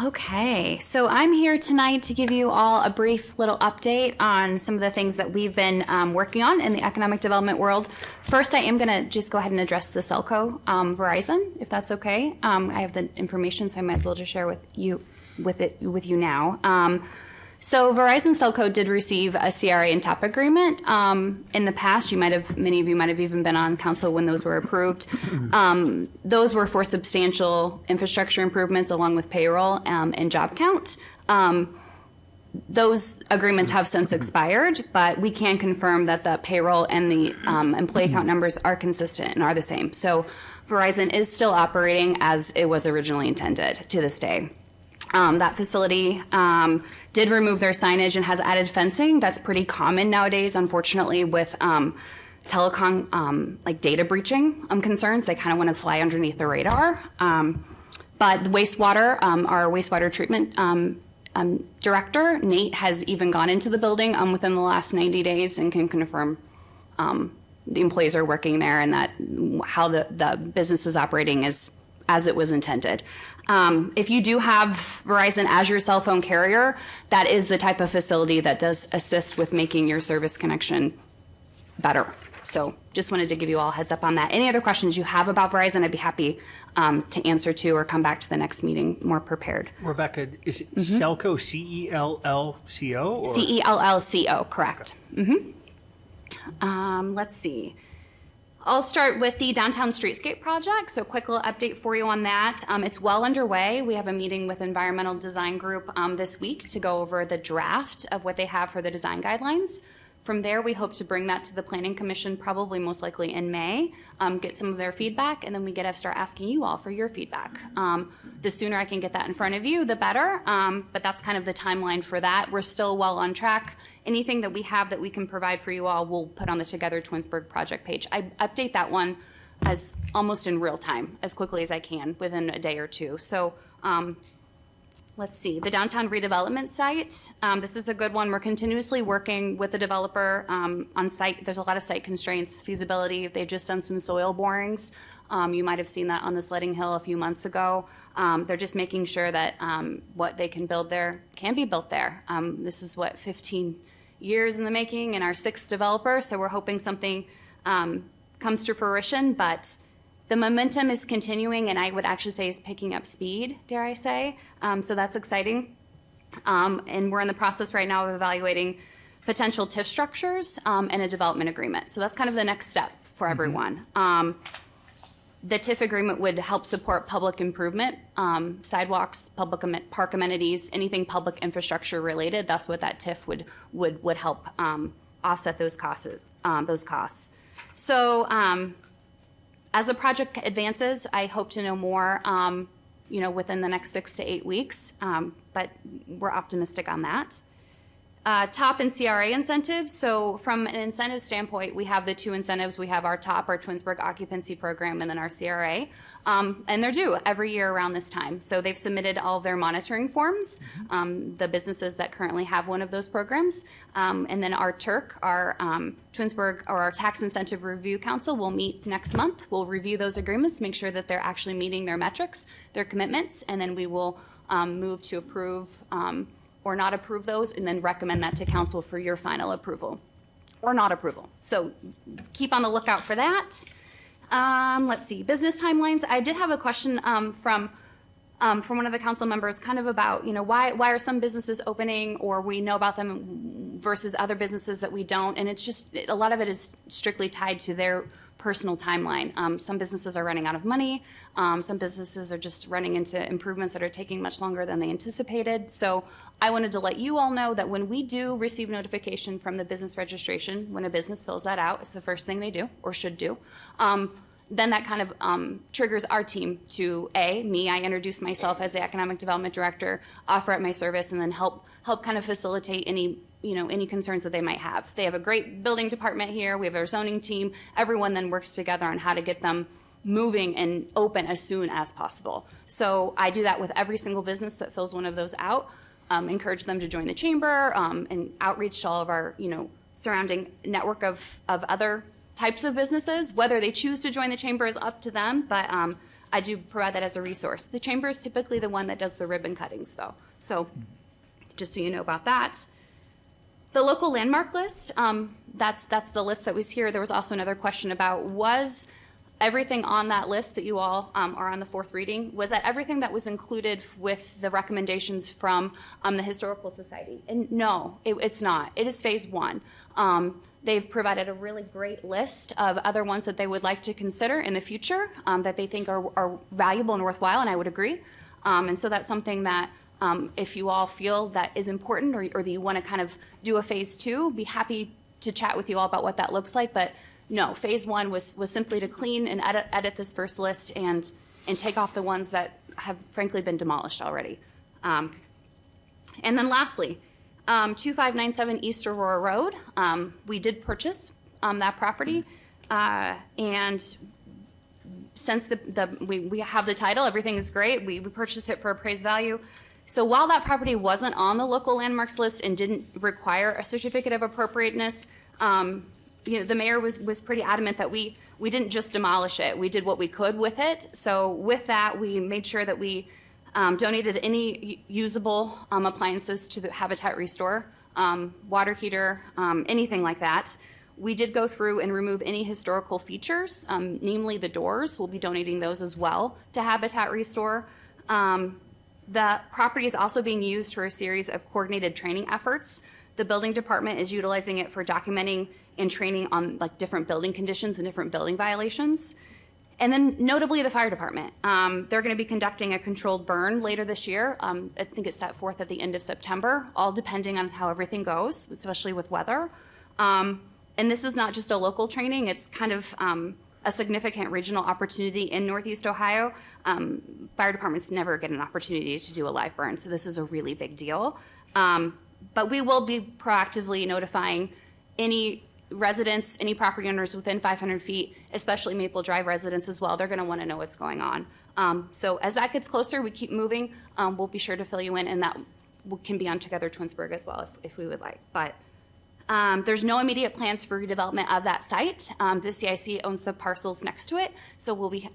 Okay, so I'm here tonight to give you all a brief little update on some of the things that we've been working on in the economic development world. First, I am going to just go ahead and address the Selco Verizon, if that's okay. I have the information, so I might as well just share with you now. So Verizon Selco did receive a CRA and TAP agreement. In the past, many of you might have even been on council when those were approved. Those were for substantial infrastructure improvements along with payroll and job count. Those agreements have since expired, but we can confirm that the payroll and the employee count numbers are consistent and are the same. So Verizon is still operating as it was originally intended to this day. That facility did remove their signage and has added fencing. That's pretty common nowadays, unfortunately, with telecom data breaching concerns. They kind of want to fly underneath the radar. But wastewater, our wastewater treatment director, Nate, has even gone into the building within the last 90 days and can confirm the employees are working there and that how the business is operating is as it was intended. If you do have Verizon as your cell phone carrier, that is the type of facility that does assist with making your service connection better. So just wanted to give you all a heads up on that. Any other questions you have about Verizon, I'd be happy to answer to or come back to the next meeting more prepared. Rebecca, is it Selco, C-E-L-L-C-O? Or? C-E-L-L-C-O, correct. Let's see. I'll start with the Downtown Streetscape Project. So quick little update for you on that. It's well underway. We have a meeting with Environmental Design Group this week to go over the draft of what they have for the design guidelines. From there, we hope to bring that to the Planning Commission, probably most likely in May, get some of their feedback, and then we get to start asking you all for your feedback. The sooner I can get that in front of you, the better. But that's kind of the timeline for that. We're still well on track. Anything that we have that we can provide for you all, we'll put on the Together Twinsburg project page. I update that one as almost in real time, as quickly as I can, within a day or two. So let's see, the downtown redevelopment site. This is a good one. We're continuously working with the developer on site. There's a lot of site constraints, feasibility. They've just done some soil borings. You might have seen that on the sledding hill a few months ago. They're just making sure that what they can build there can be built there. This is 15 years in the making and our 6th developer, so we're hoping something comes to fruition, but the momentum is continuing, and I would actually say is picking up speed, dare I say. So that's exciting. And we're in the process right now of evaluating potential TIF structures and a development agreement. So that's kind of the next step for everyone. The TIF agreement would help support public improvement, sidewalks, public park amenities, anything public infrastructure related. That's what that TIF would help offset those costs. So as the project advances, I hope to know more, within the next 6 to 8 weeks, but we're optimistic on that. TOP and CRA incentives. So from an incentive standpoint, we have the 2 incentives. We have our TOP, our Twinsburg occupancy program, and then our CRA. And they're due every year around this time. So they've submitted all of their monitoring forms, the businesses that currently have one of those programs. And then our TIRC, our Twinsburg, or our Tax Incentive Review Council will meet next month. We'll review those agreements, make sure that they're actually meeting their metrics, their commitments, and then we will move to approve or not approve those, and then recommend that to council for your final approval or not approval. So keep on the lookout for that. Let's see, business timelines. I did have a question from one of the council members, kind of about, why are some businesses opening, or we know about them versus other businesses that we don't, and it's just, a lot of it is strictly tied to their personal timeline. Some businesses are running out of money. Some businesses are just running into improvements that are taking much longer than they anticipated. So I wanted to let you all know that when we do receive notification from the business registration, when a business fills that out, it's the first thing they do or should do. Then that kind of triggers our team to I introduce myself as the economic development director, offer up my service, and then help kind of facilitate any concerns that they might have. They have a great building department here. We have our zoning team. Everyone then works together on how to get them moving and open as soon as possible. So I do that with every single business that fills one of those out. Encourage them to join the chamber and outreach to all of our surrounding network of other types of businesses. Whether they choose to join the chamber is up to them, but I do provide that as a resource. The chamber is typically the one that does the ribbon cuttings, though. So just so you know about that. The local landmark list, that's the list that was here. There was also another question about, was everything on that list that you all are on the 4th reading, was that everything that was included with the recommendations from the Historical Society? And no, it's not. It is phase 1. They've provided a really great list of other ones that they would like to consider in the future that they think are valuable and worthwhile, and I would agree. And so that's something that if you all feel that is important, or that you want to kind of do a phase 2, be happy to chat with you all about what that looks like. But no, phase 1 was simply to clean and edit this first list and take off the ones that have frankly been demolished already. And then lastly, 2597 East Aurora Road. We did purchase that property, and since we have the title, everything is great. We purchased it for appraised value. So while that property wasn't on the local landmarks list and didn't require a certificate of appropriateness, the mayor was pretty adamant that we didn't just demolish it. We did what we could with it. So with that, we made sure that we donated any usable appliances to the Habitat Restore, water heater, anything like that. We did go through and remove any historical features, namely the doors. We'll be donating those as well to Habitat Restore. The property is also being used for a series of coordinated training efforts. The building department is utilizing it for documenting and training on different building conditions and different building violations. And then notably the fire department. They're going to be conducting a controlled burn later this year. I think it's set forth at the end of September, all depending on how everything goes, especially with weather. And this is not just a local training, it's kind of a significant regional opportunity in Northeast Ohio. Fire departments never get an opportunity to do a live burn, so this is a really big deal. But we will be proactively notifying any residents, any property owners within 500 feet, especially Maple Drive residents as well. They're going to want to know what's going on. So as that gets closer, we keep moving. We'll be sure to fill you in, and that can be on Together Twinsburg as well if we would like. But there's no immediate plans for redevelopment of that site. The CIC owns the parcels next to it, so we'll be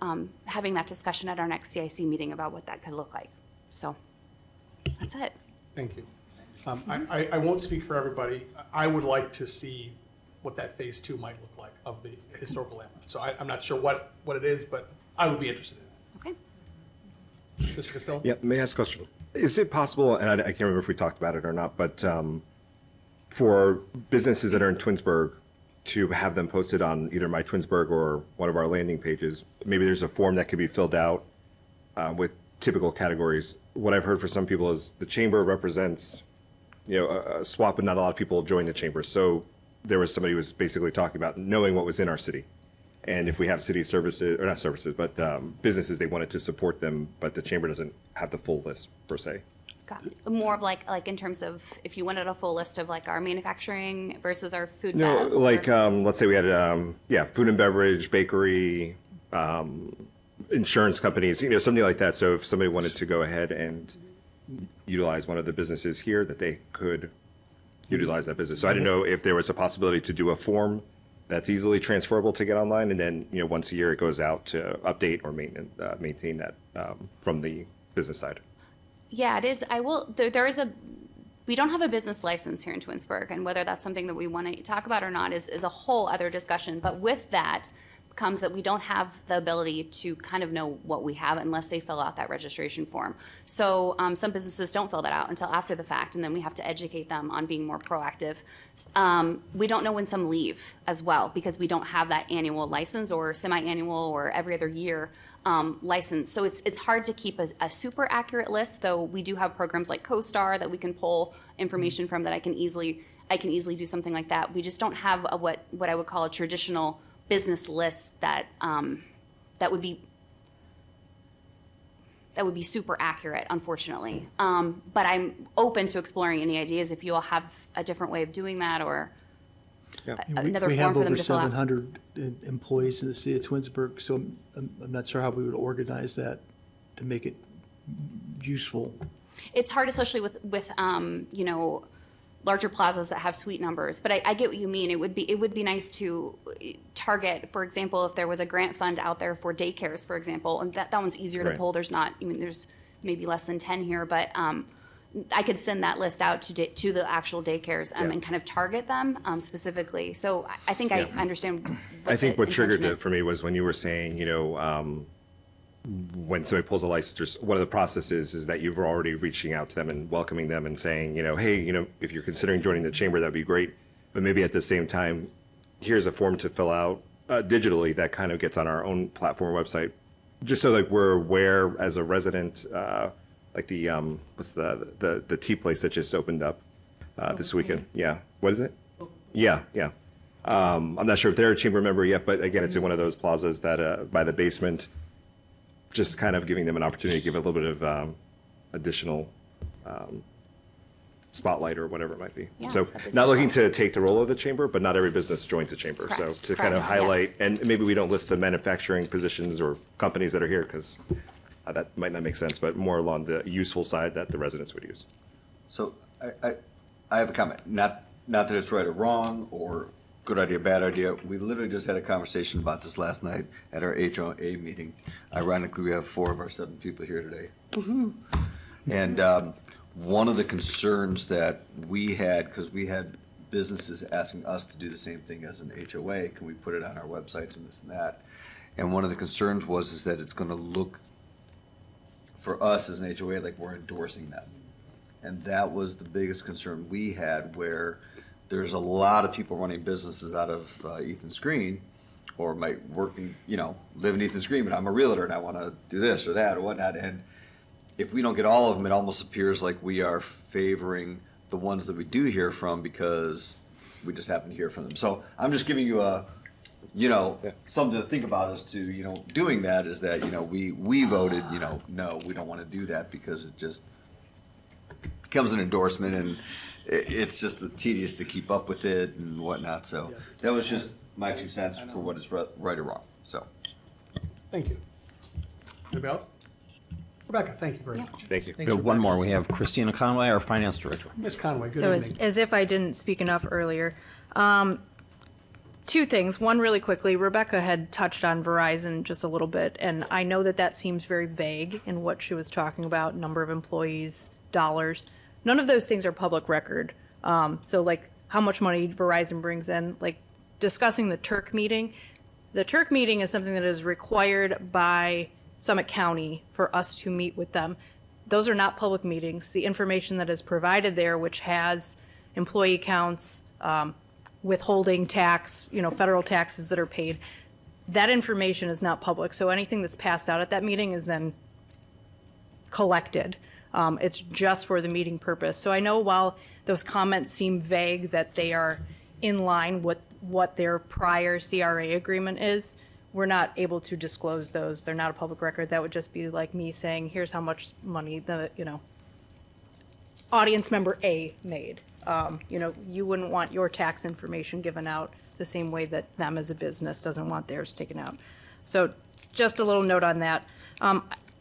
having that discussion at our next CIC meeting about what that could look like. So that's it. Thank you. I won't speak for everybody. I would like to see what that phase 2 might look like of the historical landmark. So I'm not sure what it is, but I would be interested in it. Okay. Mr. Costello? Yeah, may I ask a question? Is it possible, and I can't remember if we talked about it or not, but for businesses that are in Twinsburg to have them posted on either My Twinsburg or one of our landing pages, maybe there's a form that could be filled out with typical categories. What I've heard for some people is the chamber represents, a SWAT, but not a lot of people join the chamber. So there was somebody who was basically talking about knowing what was in our city. And if we have city services, or not services, but businesses, they wanted to support them, but the chamber doesn't have the full list per se. Got it. More of like in terms of if you wanted a full list of like our manufacturing versus our food. No, bev, like or- let's say we had food and beverage, bakery, insurance companies, something like that. So if somebody wanted to go ahead and utilize one of the businesses here, that they could utilize that business. So I didn't know if there was a possibility to do a form that's easily transferable to get online, and then once a year it goes out to update or maintain that from the business side. Yeah, it is. I will. We don't have a business license here in Twinsburg, and whether that's something that we want to talk about or not is a whole other discussion. But with that comes that we don't have the ability to kind of know what we have unless they fill out that registration form. So some businesses don't fill that out until after the fact, and then we have to educate them on being more proactive. We don't know when some leave as well because we don't have that annual license or semi-annual or every other year license. So it's hard to keep a super accurate list, though we do have programs like CoStar that we can pull information from that I can easily do something like that. We just don't have what I would call a traditional business list that would be super accurate, unfortunately. But I'm open to exploring any ideas if you all have a different way of doing that or another We form have for them over to fill out. 700 employees in the city of Twinsburg, so I'm not sure how we would organize that to make it useful. It's hard, especially with larger plazas that have suite numbers. But I get what you mean. It would be nice to target, for example, if there was a grant fund out there for daycares, for example, and that one's easier to Right. pull. There's maybe less than 10 here, but I could send that list out to the actual daycares and kind of target them specifically. So I think I understand. I think what triggered intention it is. for me was when you were saying, when somebody pulls a license, one of the processes is that you're already reaching out to them and welcoming them and saying, hey, if you're considering joining the chamber, that'd be great. But maybe at the same time, here's a form to fill out digitally that kind of gets on our own platform website, just so like we're aware as a resident, like the what's the tea place that just opened up this weekend. Yeah, what is it? Yeah. I'm not sure if they're a chamber member yet, but again, it's in one of those plazas that by the basement. Just kind of giving them an opportunity to give a little bit of additional spotlight or whatever it might be. Yeah, So that business not looking line. to take the role of the chamber, but not every business joins the chamber. Correct, So to kind of correct, highlight, yes. and maybe we don't list the manufacturing positions or companies that are here because that might not make sense, but more along the useful side that the residents would use. So I have a comment, not that it's right or wrong or good idea, bad idea. We literally just had a conversation about this last night at our HOA meeting. Ironically, we have 4 of our 7 people here today. And one of the concerns that we had, because we had businesses asking us to do the same thing as an HOA, can we put it on our websites and this and that? And one of the concerns is that it's going to look for us as an HOA like we're endorsing them. And that was the biggest concern we had, where there's a lot of people running businesses out of Ethan's Green, or might work in, live in Ethan's Green, but I'm a realtor and I want to do this or that or whatnot. And if we don't get all of them, it almost appears like we are favoring the ones that we do hear from because we just happen to hear from them. So I'm just giving you something to think about as to, doing that is that, we voted, no, we don't want to do that because it just becomes an endorsement and it's just tedious to keep up with it and whatnot. So that was just my 2 cents for what is right or wrong. So. Thank you. Anybody else? Rebecca, thank you very much. Thank you. We have one more. We have Christina Conway, our finance director. Ms. Conway, good So evening. as if I didn't speak enough earlier, two things. One, really quickly, Rebecca had touched on Verizon just a little bit, and I know that seems very vague in what she was talking about, number of employees, dollars. None of those things are public record. So like how much money Verizon brings in, like discussing the Turk meeting. The Turk meeting is something that is required by Summit County for us to meet with them. Those are not public meetings. The information that is provided there, which has employee counts, withholding tax, federal taxes that are paid, that information is not public. So anything that's passed out at that meeting is then collected. It's just for the meeting purpose. So I know while those comments seem vague, that they are in line with what their prior CRA agreement is, we're not able to disclose those. They're not a public record. That would just be like me saying, here's how much money the, audience member A made. You wouldn't want your tax information given out the same way that them as a business doesn't want theirs taken out. So just a little note on that.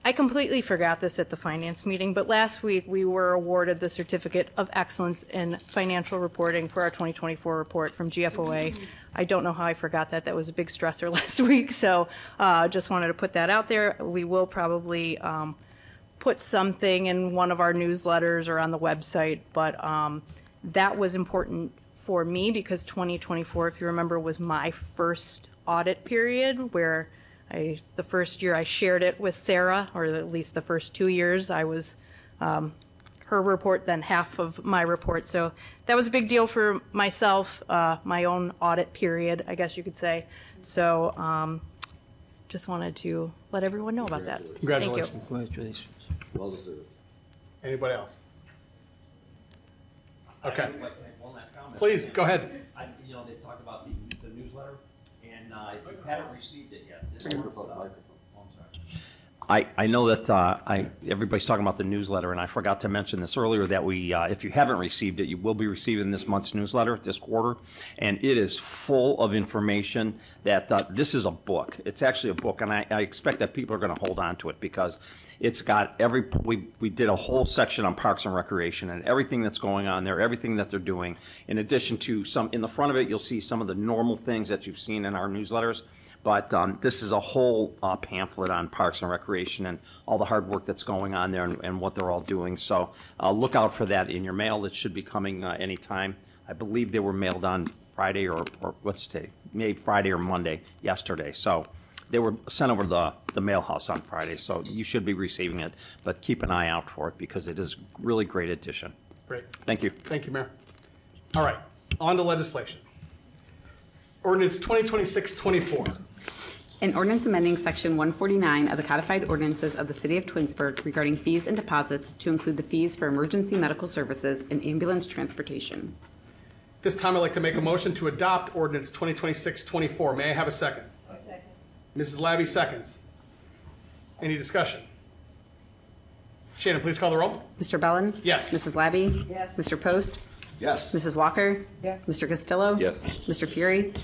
I completely forgot this at the finance meeting, but last week we were awarded the Certificate of Excellence in Financial Reporting for our 2024 report from GFOA. I don't know how I forgot that. That was a big stressor last week, so just wanted to put that out there. We will probably put something in one of our newsletters or on the website, but that was important for me because 2024, if you remember, was my first audit period where the first year I shared it with Sarah, or at least the first 2 years, I was her report, then half of my report. So that was a big deal for myself, my own audit period, I guess you could say. So just wanted to let everyone know about that. Congratulations. Thank you. Congratulations. Well deserved. Anybody else? Okay. I would like to make one last comment. Please, go ahead. They talked about the newsletter, and if you haven't received it yet, this I know that everybody's talking about the newsletter, and I forgot to mention this earlier that if you haven't received it, you will be receiving this month's newsletter this quarter, and it is full of information that this is a book. It's actually a book, and I expect that people are going to hold on to it because it's got we did a whole section on Parks and Recreation and everything that's going on there, everything that they're doing. In addition to in the front of it, you'll see some of the normal things that you've seen in our newsletters. But this is a whole pamphlet on Parks and Recreation and all the hard work that's going on there and what they're all doing. So look out for that in your mail. It should be coming anytime. I believe they were mailed on Friday or what's today? Maybe Friday or Monday yesterday. So they were sent over the mail house on Friday. So you should be receiving it. But keep an eye out for it because it is a really great addition. Great. Thank you. Thank you, Mayor. All right, on to legislation. Ordinance 2026-24. An ordinance amending Section 149 of the Codified Ordinances of the City of Twinsburg regarding fees and deposits to include the fees for emergency medical services and ambulance transportation. This time I'd like to make a motion to adopt ordinance 2026-24. May I have a second? A second. Mrs. Labby seconds. Any discussion? Shannon, please call the roll. Mr. Bellin? Yes. Mrs. Labby? Yes. Mr. Post? Yes. Mrs. Walker? Yes. Mr. Castillo? Yes. Mr. Fury?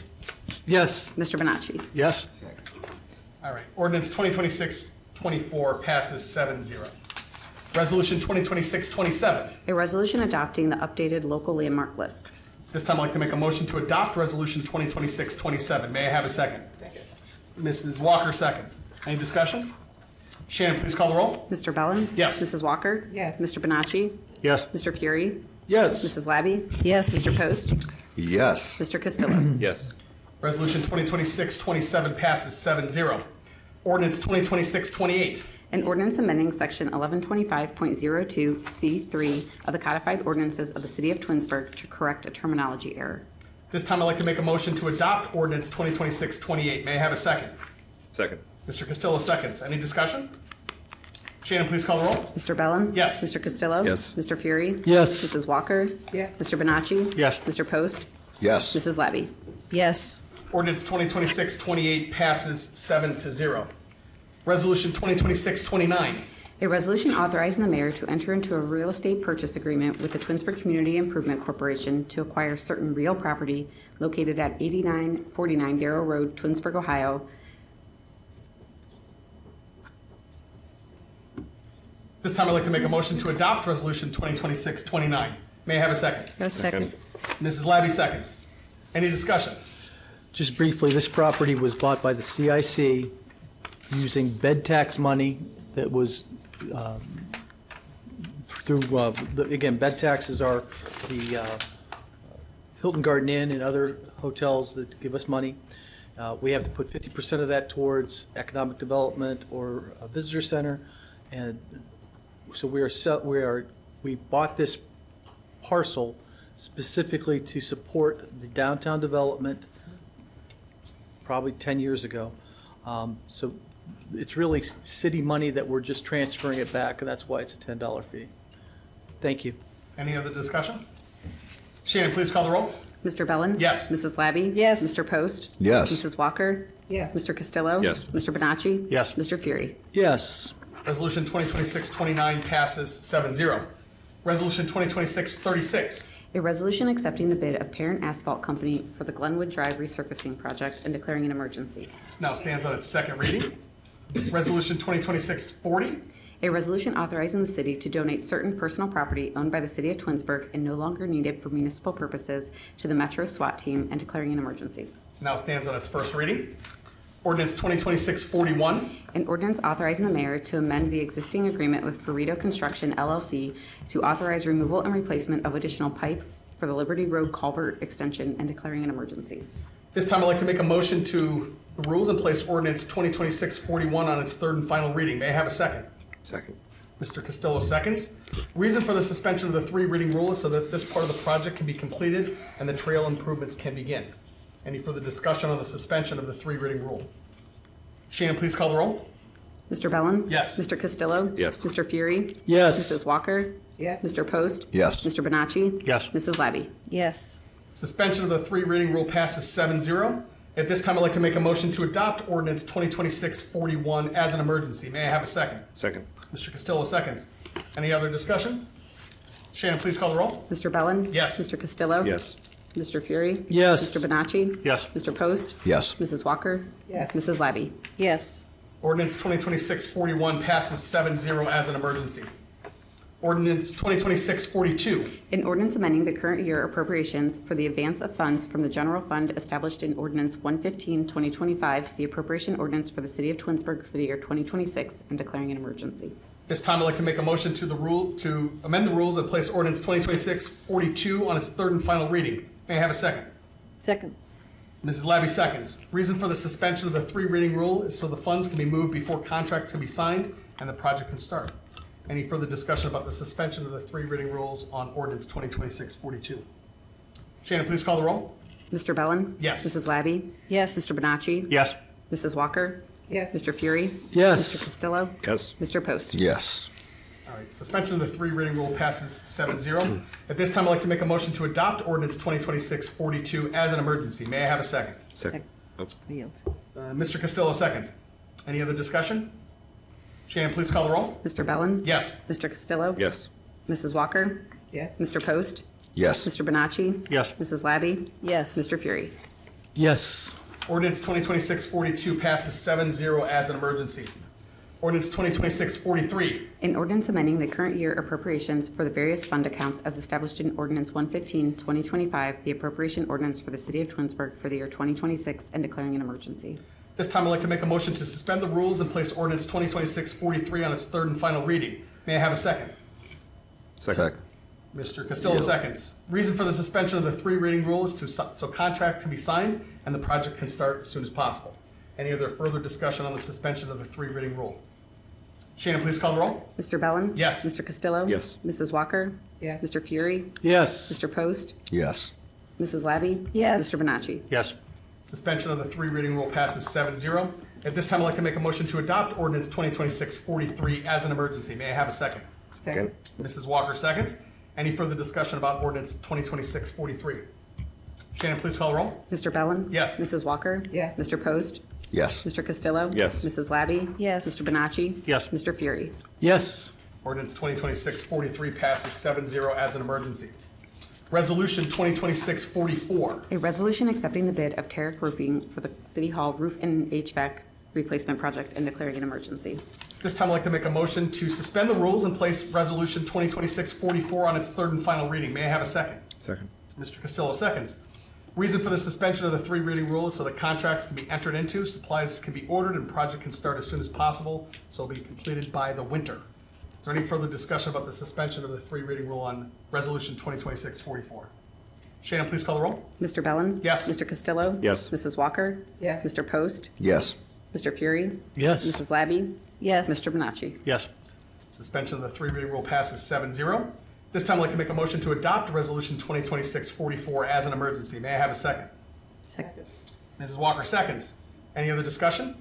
Yes. Mr. Bonacci? Yes. All right, ordinance 2026-24 passes 7-0. Resolution 2026-27. A resolution adopting the updated local landmark list. This time I'd like to make a motion to adopt resolution 2026-27. May I have a second? Second. Mrs. Walker seconds. Any discussion? Shannon, please call the roll. Mr. Bellin? Yes. Mrs. Walker? Yes. Mr. Bonacci? Yes. Mr. Fury? Yes. Mrs. Labby? Yes. Mr. Post? Yes. Mr. Castillo? Yes. Resolution 2026-27 passes 7-0. Ordinance 2026-28. An ordinance amending Section 1125.02C3 of the Codified Ordinances of the City of Twinsburg to correct a terminology error. This time I'd like to make a motion to adopt ordinance 2026-28. May I have a second? Second. Mr. Castillo seconds. Any discussion? Shannon, please call the roll. Mr. Bellin? Yes. Mr. Castillo? Yes. Mr. Fury? Yes. Mrs. Walker? Yes. Mr. Bonacci? Yes. Mr. Post? Yes. Mrs. Labby? Yes. Ordinance 2026-28 passes 7-0. Resolution 2026-29. A resolution authorizing the mayor to enter into a real estate purchase agreement with the Twinsburg Community Improvement Corporation to acquire certain real property located at 8949 Darrow Road, Twinsburg, Ohio. This time I'd like to make a motion to adopt Resolution 2026-29. May I have a second? A second. Mrs. Labby seconds. Any discussion? Just briefly, this property was bought by the CIC using bed tax money that was through, again, bed taxes are the Hilton Garden Inn and other hotels that give us money. We have to put 50% of that towards economic development or a visitor center. And so we bought this parcel specifically to support the downtown development probably 10 years ago. So it's really city money that we're just transferring it back, and that's why it's a $10 fee. Thank you. Any other discussion? Shannon, please call the roll. Mr. Bellin? Yes. Mrs. Labby? Yes. Mr. Post? Yes. Mrs. Walker? Yes. Mr. Castillo? Yes. Mr. Bonacci? Yes. Mr. Fury? Yes. Resolution 2026-29 passes 7-0. Resolution 2026-36. A resolution accepting the bid of Parent Asphalt Company for the Glenwood Drive resurfacing project and declaring an emergency. This now stands on its second reading. Resolution 2026-40. A resolution authorizing the city to donate certain personal property owned by the city of Twinsburg and no longer needed for municipal purposes to the Metro SWAT team and declaring an emergency. This now stands on its first reading. Ordinance 2026-41. An ordinance authorizing the mayor to amend the existing agreement with Ferrito Construction LLC to authorize removal and replacement of additional pipe for the Liberty Road culvert extension and declaring an emergency. This time I'd like to make a motion to the rules and place ordinance 2026-41 on its third and final reading. May I have a second? Second. Mr. Castillo seconds. Reason for the suspension of the three reading rule is so that this part of the project can be completed and the trail improvements can begin. Any further discussion on the suspension of the three reading rule? Shannon, please call the roll. Mr. Bellin? Yes. Mr. Castillo? Yes. Mr. Fury? Yes. Mrs. Walker? Yes. Mr. Post? Yes. Mr. Bonacci? Yes. Mrs. Labby? Yes. Suspension of the three reading rule passes 7-0. At this time, I'd like to make a motion to adopt ordinance 2026-41 as an emergency. May I have a second? Second. Mr. Castillo seconds. Any other discussion? Shannon, please call the roll. Mr. Bellin? Yes. Mr. Castillo? Yes. Mr. Fury? Yes. Mr. Bonacci? Yes. Mr. Post? Yes. Mrs. Walker? Yes. Mrs. Labby? Yes. Ordinance 2026-41 passes 7-0 as an emergency. Ordinance 2026-42. An ordinance amending the current year appropriations for the advance of funds from the general fund established in Ordinance 115-2025, the appropriation ordinance for the city of Twinsburg for the year 2026, and declaring an emergency. This time, I'd like to make a motion to amend the rules and place ordinance 2026-42 on its third and final reading. May I have a second? Second. Mrs. Labby seconds. Reason for the suspension of the three reading rule is so the funds can be moved before contracts can be signed and the project can start. Any further discussion about the suspension of the three reading rules on ordinance 2026-42? Shannon, please call the roll. Mr. Bellin? Yes. Mrs. Labby? Yes. Mr. Bonacci? Yes. Mrs. Walker? Yes. Mr. Fury? Mr. Yes. Castillo? Yes. Mr. Post? Yes. All right, suspension of the three reading rule passes 7-0. At this time, I'd like to make a motion to adopt ordinance 2026-42 as an emergency. May I have a second? Second. Yield. Mr. Castillo seconds. Any other discussion? Shannon, please call the roll. Mr. Bellin? Yes. Mr. Castillo? Yes. Mrs. Walker? Yes. Mr. Post? Yes. Mr. Bonacci? Yes. Mrs. Labby? Yes. Mr. Fury? Yes. Ordinance 2026-42 passes 7-0 as an emergency. Ordinance 2026-43. An ordinance amending the current year appropriations for the various fund accounts as established in Ordinance 115-2025, the appropriation ordinance for the city of Twinsburg for the year 2026, and declaring an emergency. This time, I'd like to make a motion to suspend the rules and place ordinance 2026-43 on its third and final reading. May I have a second? Second. Mr. Castillo seconds. Reason for the suspension of the three reading rule is so contract can be signed and the project can start as soon as possible. Any other further discussion on the suspension of the three reading rule? Shannon, please call the roll. Mr. Bellin? Yes. Mr. Castillo? Yes. Mrs. Walker? Yes. Mr. Fury? Yes. Mr. Post? Yes. Mrs. Labby? Yes. Mr. Bonacci? Yes. Suspension of the three reading rule passes 7-0. At this time, I'd like to make a motion to adopt ordinance 2026-43 as an emergency. May I have a second? Second. Mrs. Walker seconds. Any further discussion about ordinance 2026-43? Shannon, please call the roll. Mr. Bellin? Yes. Mrs. Walker? Yes. Mr. Post? Yes. Mr. Costello? Yes. Mrs. Labby? Yes. Mr. Bonacci? Yes. Mr. Fury? Yes. Ordinance 2026-43 passes 7-0 as an emergency. Resolution 2026-44. A resolution accepting the bid of Terrick Roofing for the City Hall roof and HVAC replacement project and declaring an emergency. This time I'd like to make a motion to suspend the rules and place Resolution 2026-44 on its third and final reading. May I have a second? Second. Mr. Costello seconds. Reason for the suspension of the three reading rule is so that contracts can be entered into, supplies can be ordered, and project can start as soon as possible, so it'll be completed by the winter. Is there any further discussion about the suspension of the three reading rule on Resolution 2026-44? Shannon, please call the roll. Mr. Bellin? Yes. Mr. Costello? Yes. Mrs. Walker? Yes. Mr. Post? Yes. Mr. Fury? Yes. Mrs. Labby? Yes. Mr. Bonacci? Yes. Suspension of the three reading rule passes 7-0. This time I'd like to make a motion to adopt Resolution 2026-44 as an emergency. May I have a second? Second. Mrs. Walker seconds. Any other discussion?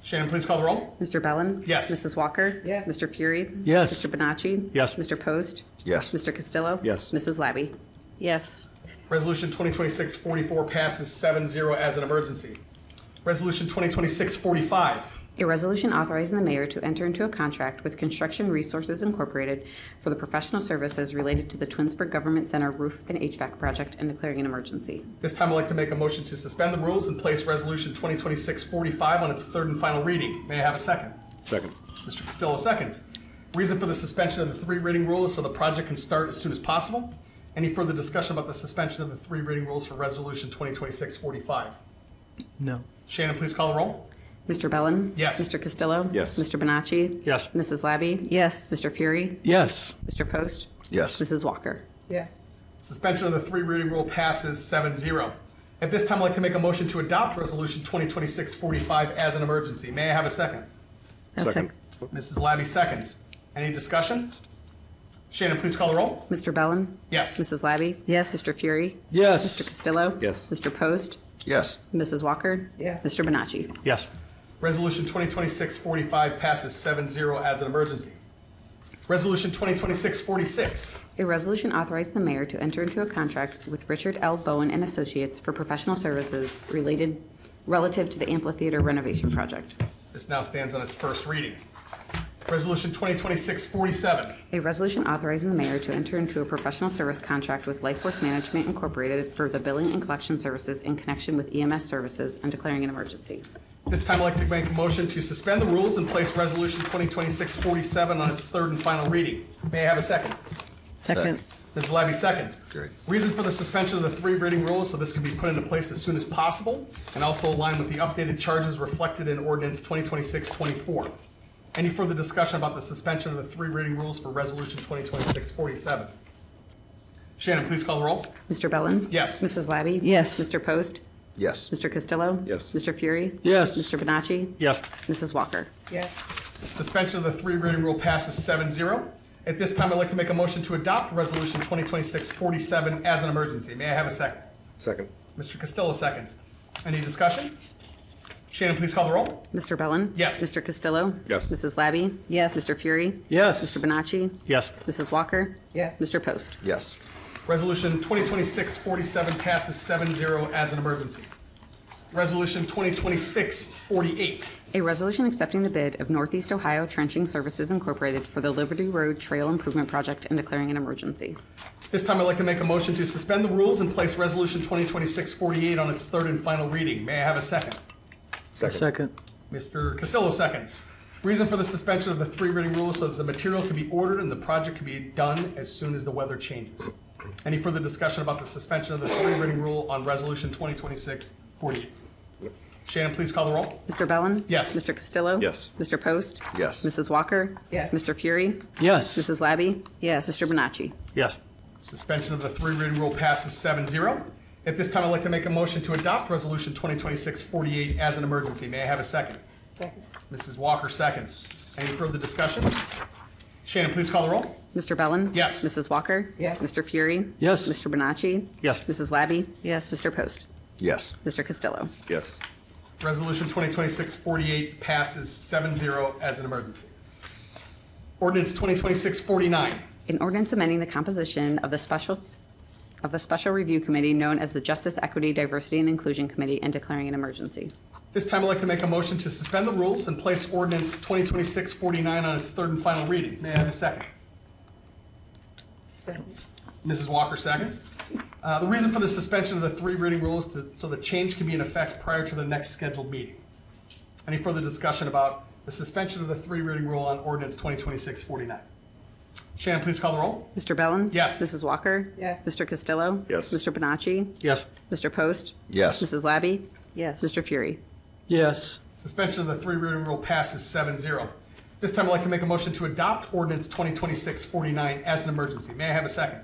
Shannon, please call the roll. Mr. Bellin? Yes. Mrs. Walker? Yes. Mr. Fury? Yes. Mr. Bonacci? Yes. Mr. Post? Yes. Mr. Costello? Yes. Mrs. Labby? Yes. Resolution 2026-44 passes 7-0 as an emergency. Resolution 2026-45. A resolution authorizing the mayor to enter into a contract with Construction Resources Incorporated for the professional services related to the Twinsburg Government Center roof and HVAC project and declaring an emergency. This time I'd like to make a motion to suspend the rules and place Resolution 2026-45 on its third and final reading. May I have a second? Second. Mr. Costello seconds. Reason for the suspension of the three reading rule is so the project can start as soon as possible. Any further discussion about the suspension of the three reading rules for Resolution 2026-45? No. Shannon, please call the roll. Mr. Bellin? Yes. Mr. Costello? Yes. Mr. Bonacci? Yes. Mrs. Labby? Yes. Mr. Fury? Yes. Mr. Post? Yes. Mrs. Walker? Yes. Suspension of the three reading rule passes 7-0. At this time, I'd like to make a motion to adopt Resolution 2026-45 as an emergency. May I have a second? Second. Mrs. Labby seconds. Any discussion? Shannon, please call the roll. Mr. Bellin? Yes. Mrs. Labby? Yes. Mr. Fury? Yes. Mr. Costello? Yes. Mr. Post? Yes. Mrs. Walker? Yes. Mr. Bonacci? Yes. Resolution 2026-45 passes 7-0 as an emergency. Resolution 2026-46. A resolution authorizing the mayor to enter into a contract with Richard L. Bowen and Associates for professional services relative to the amphitheater renovation project. This now stands on its first reading. Resolution 2026-47. A resolution authorizing the mayor to enter into a professional service contract with Life Force Management Incorporated for the billing and collection services in connection with EMS services and declaring an emergency. This time I'd like to make a motion to suspend the rules and place Resolution 2026-47 on its third and final reading. May I have a second? Second. Mrs. Labby seconds. Great. Reason for the suspension of the three reading rules so this can be put into place as soon as possible and also align with the updated charges reflected in Ordinance 2026-24. Any further discussion about the suspension of the three reading rules for Resolution 2026-47? Shannon, please call the roll. Mr. Bellin? Yes. Mrs. Labby? Yes. Mr. Post? Yes. Mr. Costello? Yes. Mr. Fury? Yes. Mr. Bonacci? Yes. Mrs. Walker? Yes. Suspension of the three reading rule passes 7-0. At this time, I'd like to make a motion to adopt Resolution 2026-47 as an emergency. May I have a second? Second. Mr. Costello seconds. Any discussion? Shannon, please call the roll. Mr. Bellin? Yes. Mr. Costello? Yes. Mrs. Labby? Yes. Mr. Fury? Yes. Mr. Bonacci? Yes. Mrs. Walker? Yes. Mr. Post? Yes. Resolution 2026-47 passes 7-0 as an emergency. Resolution 2026-48. A resolution accepting the bid of Northeast Ohio Trenching Services Incorporated for the Liberty Road Trail Improvement Project and declaring an emergency. This time, I'd like to make a motion to suspend the rules and place Resolution 2026-48 on its third and final reading. May I have a second? Second. Mr. Costello seconds. Reason for the suspension of the three reading rule is so that the material can be ordered and the project can be done as soon as the weather changes. Any further discussion about the suspension of the three reading rule on Resolution 2026-48? Shannon, please call the roll. Mr. Bellin? Yes. Mr. Costello? Yes. Mr. Post? Yes. Mrs. Walker? Yes. Mr. Fury? Yes. Mrs. Labby? Yes. Mr. Bonacci? Yes. Suspension of the three reading rule passes 7-0. At this time, I'd like to make a motion to adopt Resolution 2026-48 as an emergency. May I have a second? Second. Mrs. Walker seconds. Any further discussion? Shannon, please call the roll. Mr. Bellin? Yes. Mrs. Walker? Yes. Mr. Fury? Yes. Mr. Bonacci? Yes. Mrs. Labby? Yes. Mr. Post? Yes. Mr. Costello? Yes. Resolution 2026-48 passes 7-0 as an emergency. Ordinance 2026-49. An ordinance amending the composition of the Special of the Special Review Committee known as the Justice, Equity, Diversity, and Inclusion Committee and declaring an emergency. This time I'd like to make a motion to suspend the rules and place ordinance 2026-49 on its third and final reading. May I have a second? Second. Mrs. Walker seconds. The reason for the suspension of the three reading rule is so the change can be in effect prior to the next scheduled meeting. Any further discussion about the suspension of the three reading rule on ordinance 2026-49? Shannon, please call the roll. Mr. Bellin? Yes. Mrs. Walker? Yes. Mr. Costello? Yes. Mr. Bonacci? Yes. Mr. Post? Yes. Mrs. Labby? Yes. Mr. Fury? Yes. Suspension of the three reading rule passes 7-0. This time I'd like to make a motion to adopt ordinance 2026-49 as an emergency. May I have a second?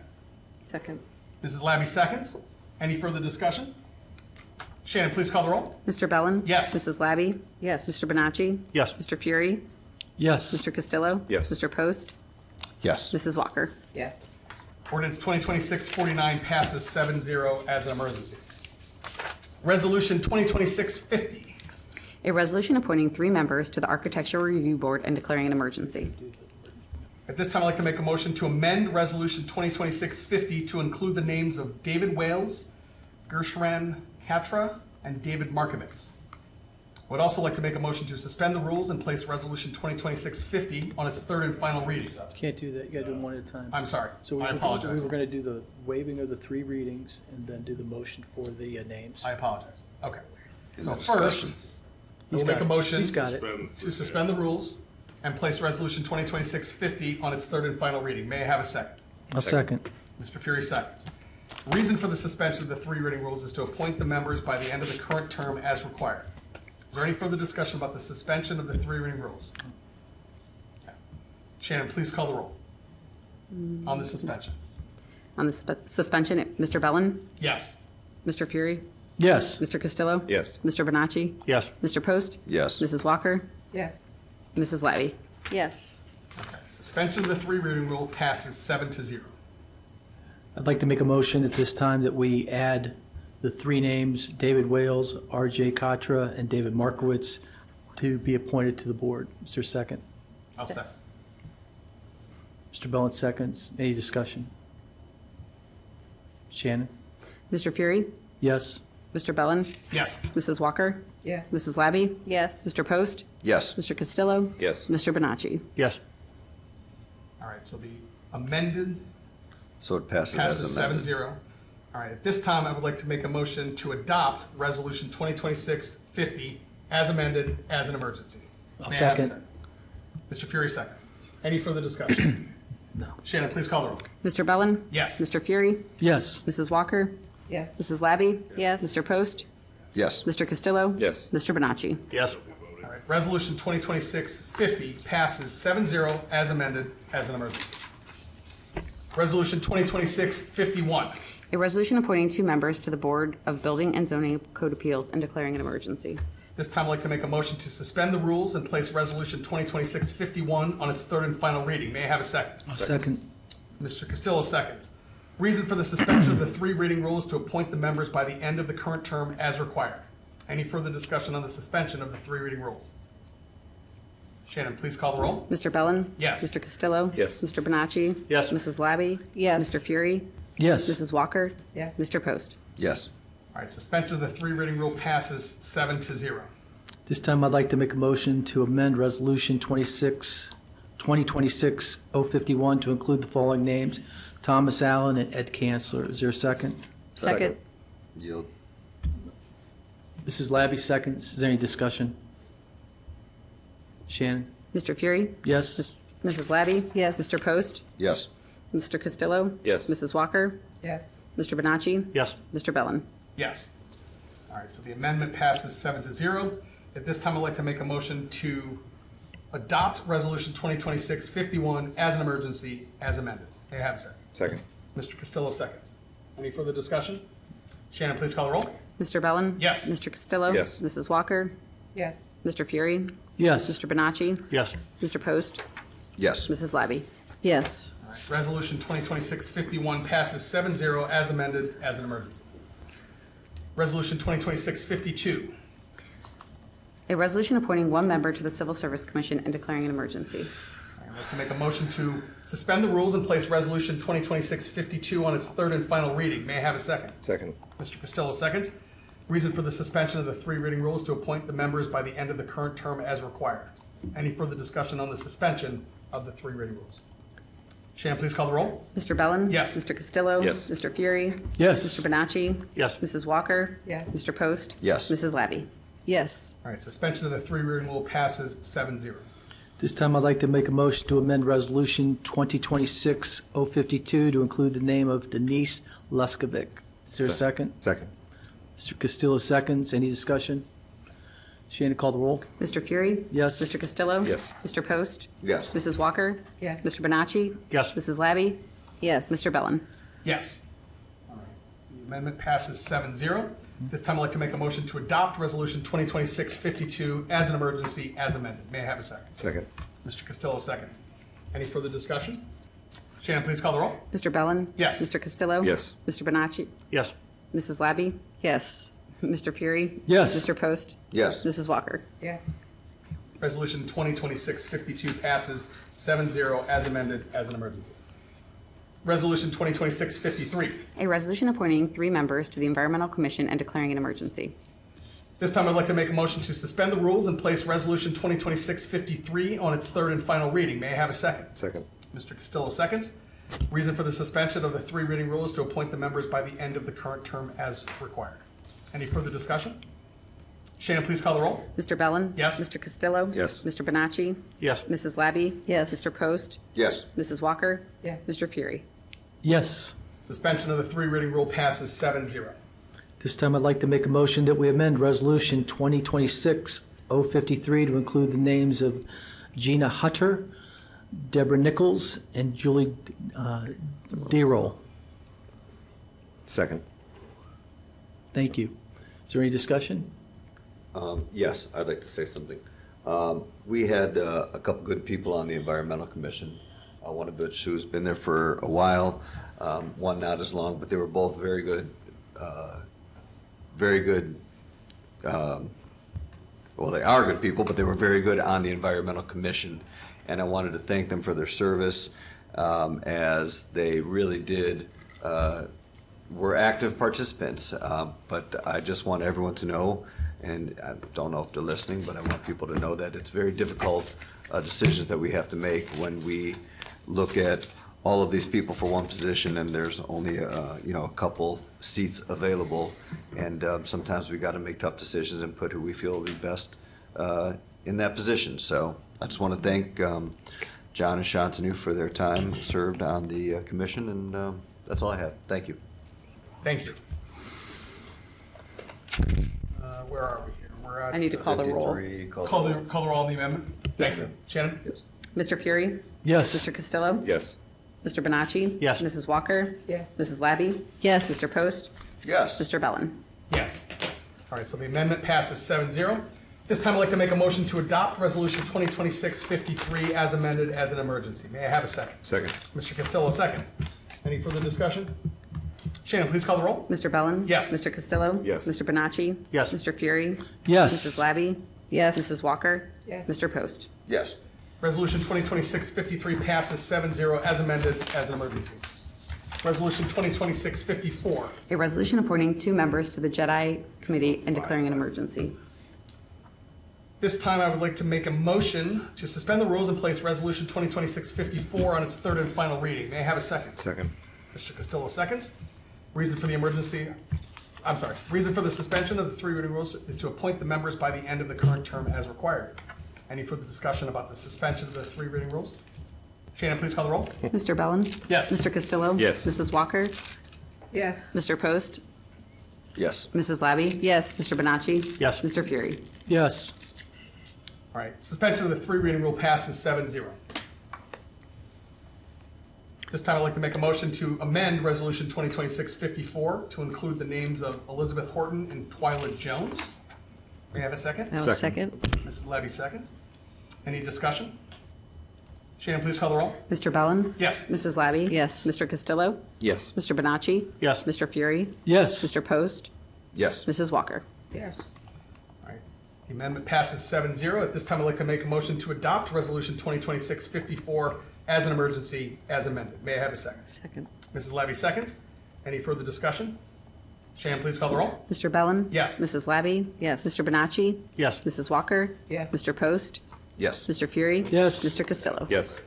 Second. Mrs. Labby seconds. Any further discussion? Shannon, please call the roll. Mr. Bellin? Yes. Mrs. Labby? Yes. Mr. Bonacci? Yes. Mr. Fury? Yes. Mr. Costello? Yes. Mr. Post? Yes. Mrs. Walker? Yes. Ordinance 2026-49 passes 7-0 as an emergency. Resolution 2026-50. A resolution appointing 3 members to the Architectural Review Board and declaring an emergency. At this time, I'd like to make a motion to amend Resolution 2026-50 to include the names of David Wales, Gershran Katra, and David Markovitz. I would also like to make a motion to suspend the rules and place Resolution 2026-50 on its third and final reading. You can't do that. You gotta do them one at a time. I'm sorry. So I apologize. We were gonna do the waiving of the 3 readings and then do the motion for the names. I apologize. Okay. In So the discussion. first, we'll make a motion He's got it. to suspend the rules and place Resolution 2026-50 on its third and final reading. May I have a second? A second. Mr. Fury seconds. Reason for the suspension of the 3 reading rules is to appoint the members by the end of the current term as required. Is there any further discussion about the suspension of the 3 reading rules? Okay. Shannon, please call the roll on the suspension. On the suspension, Mr. Bellin? Yes. Mr. Fury? Yes. Mr. Costello? Yes. Mr. Bonacci? Yes. Mr. Post? Yes. Mrs. Walker? Yes. Mrs. Labby? Yes. Okay. Suspension of the 3 reading rule passes 7-0. I'd like to make a motion at this time that we add the 3 names, David Wales, R.J. Katra, and David Markowitz, to be appointed to the board. Is there a second? I'll second. Mr. Bellin seconds. Any discussion? Shannon? Mr. Fury? Yes. Mr. Bellin? Yes. Mrs. Walker? Yes. Mrs. Labby? Yes. Mr. Post? Yes. Mr. Costello? Yes. Mr. Bonacci? Yes. All right, so the amended So it passes passes as amended. 7-0. All right, at this time, I would like to make a motion to adopt Resolution 2026-50 as amended as an emergency. I'll May I have a second. Mr. Fury seconds. Any further discussion? No. Shannon, please call the roll. Mr. Bellin? Yes. Mr. Fury? Yes. Mrs. Walker? Yes. Mrs. Labby? Yes. Mr. Post? Yes. Mr. Costello? Yes. Mr. Bonacci? Yes. All right, Resolution 2026-50 passes 7-0 as amended as an emergency. Resolution 2026-51. A resolution appointing 2 members to the Board of Building and Zoning Code Appeals and declaring an emergency. This time, I'd like to make a motion to suspend the rules and place Resolution 2026-51 on its third and final reading. May I have a second? A second. Mr. Castillo seconds. Reason for the suspension of the 3 reading rule is to appoint the members by the end of the current term as required. Any further discussion on the suspension of the 3 reading rules? Shannon, please call the roll. Mr. Bellin? Yes. Mr. Costello? Yes. Mr. Bonacci? Yes. Mrs. Labby? Yes. Mr. Fury? Yes. Mrs. Walker? Yes. Mr. Post? Yes. All right, suspension of the 3 reading rule passes 7-0. This time, I'd like to make a motion to amend Resolution 2026-051 to include the following names: Thomas Allen and Ed Kanzler. Is there a second? Second. Yield. Mrs. Labby seconds. Is there any discussion? Shannon? Mr. Fury? Yes. Mrs. Labby? Yes. Mr. Post? Yes. Mr. Costello? Yes. Mrs. Walker? Yes. Mr. Bonacci? Yes. Mr. Bellin? Yes. All right, so the amendment passes 7-0. At this time, I'd like to make a motion to adopt Resolution 2026-51 as an emergency as amended. May I have a second? Second. Mr. Castillo seconds. Any further discussion? Shannon, please call the roll. Mr. Bellin? Yes. Mr. Costello? Yes. Mrs. Walker? Yes. Mr. Fury? Yes. Mr. Bonacci? Yes. Mr. Post? Yes. Mrs. Labby? Yes. All right, Resolution 2026-51 passes 7-0 as amended as an emergency. Resolution 2026-52. A resolution appointing 1 member to the Civil Service Commission and declaring an emergency. All I'd like to make a motion to suspend the rules and place Resolution 2026-52 on its third and final reading. May I have a second? Second. Mr. Costello seconds. Reason for the suspension of the three reading rule is to appoint the members by the end of the current term as required. Any further discussion on the suspension of the three reading rules? Shannon, please call the roll. Mr. Bellin? Yes. Mr. Castillo? Yes. Mr. Fury? Yes. Mr. Bonacci? Yes. Mrs. Walker? Yes. Mr. Post? Yes. Mrs. Labby? Yes. All right, suspension of the three reading rule passes 7-0. This time I'd like to make a motion to amend Resolution 2026-052 to include the name of Denise Leskovic. Is there a second? Second. Mr. Castillo seconds. Any discussion? Shannon, call the roll. Mr. Fury? Yes. Mr. Castillo? Yes. Mr. Post? Yes. Mrs. Walker? Yes. Mr. Bonacci? Yes. Mrs. Labby? Yes. Mr. Bellin? Yes. All right, the amendment passes 7-0. This time I'd like to make a motion to adopt Resolution 2026-52 as an emergency as amended. May I have a second? Second. Mr. Castillo seconds. Any further discussion? Shannon, please call the roll. Mr. Bellin? Yes. Mr. Castillo? Yes. Mr. Bonacci? Yes. Mrs. Labby? Yes. Mr. Fury? Yes. Mr. Post? Yes. Mrs. Walker? Yes. Resolution 2026-52 passes 7-0 as amended as an emergency. Resolution 2026-53. A resolution appointing 3 members to the Environmental Commission and declaring an emergency. This time I'd like to make a motion to suspend the rules and place Resolution 2026-53 on its third and final reading. May I have a second? Second. Mr. Castillo seconds. Reason for the suspension of the three reading rule is to appoint the members by the end of the current term as required. Any further discussion? Shannon, please call the roll. Mr. Bellin? Yes. Mr. Castillo? Yes. Mr. Bonacci? Yes. Mrs. Labby? Yes. Mr. Post? Yes. Mrs. Walker? Yes. Mr. Fury? Yes. Suspension of the three reading rule passes 7-0. This time I'd like to make a motion that we amend Resolution 2026-053 to include the names of Gina Hutter, Deborah Nichols, and Julie Deroll. Second. Thank you. Is there any discussion? Yes, I'd like to say something. We had a couple good people on the Environmental Commission, one of which who's been there for a while, one not as long, but they were both very good, well, they are good people, but they were very good on the Environmental Commission. And I wanted to thank them for their service, as they really did, were active participants. But I just want everyone to know, and I don't know if they're listening, but I want people to know that it's very difficult decisions that we have to make when we look at all of these people for one position and there's only a couple seats available. And sometimes we got to make tough decisions and put who we feel will be best in that position. So I just want to thank John and Shantanu for their time served on the commission, and that's all I have. Thank you. Thank you. Where are we here? We're at I need to call the roll. 53, call the roll on the amendment. Thank you. Shannon? Yes. Mr. Fury? Yes. Mr. Castillo? Yes. Mr. Bonacci? Yes. Mrs. Walker? Yes. Mrs. Labby? Yes. Mr. Post? Yes. Mr. Bellin? Yes. All right, so the amendment passes 7-0. This time I'd like to make a motion to adopt Resolution 2026-53 as amended as an emergency. May I have a second? Second. Mr. Castillo seconds. Any further discussion? Shannon, please call the roll. Mr. Bellin? Yes. Mr. Castillo? Yes. Mr. Bonacci? Yes. Mr. Fury? Yes. Mrs. Labby? Yes. Mrs. Walker? Yes. Mr. Post? Yes. Resolution 2026-53 passes 7-0 as amended as an emergency. Resolution 2026-54. A resolution appointing 2 members to the JEDI Committee and declaring an emergency. This time I would like to make a motion to suspend the rules and place Resolution 2026-54 on its third and final reading. May I have a second? Second. Mr. Castillo seconds. Reason for the suspension of the 3 reading rules is to appoint the members by the end of the current term as required. Any further discussion about the suspension of the 3 reading rules? Shannon, please call the roll. Mr. Bellin? Yes. Mr. Castillo? Yes. Mrs. Walker? Yes. Mr. Post? Yes. Mrs. Labby? Yes. Mr. Bonacci? Yes. Mr. Fury? Yes. All right, suspension of the 3 reading rule passes 7-0. This time I'd like to make a motion to amend Resolution 2026-54 to include the names of Elizabeth Horton and Twyla Jones. May I have a second? That was second. Mrs. Levy seconds. Any discussion? Shannon, please call the roll. Mr. Bellin? Yes. Mrs. Labby? Yes. Mr. Castillo? Yes. Mr. Bonacci? Yes. Mr. Fury? Yes. Mr. Post? Yes. Mrs. Walker? Yes. All right. The amendment passes 7-0. At this time, I'd like to make a motion to adopt Resolution 2026-54 as an emergency as amended. May I have a second? Second. Mrs. Labby seconds. Any further discussion? Shannon, please call the roll. Mr. Bellin? Yes. Mrs. Labby? Yes. Mr. Bonacci? Yes. Mrs. Walker? Yes. Mr. Post? Yes. Mr. Fury? Yes. Mr. Costello? Yes.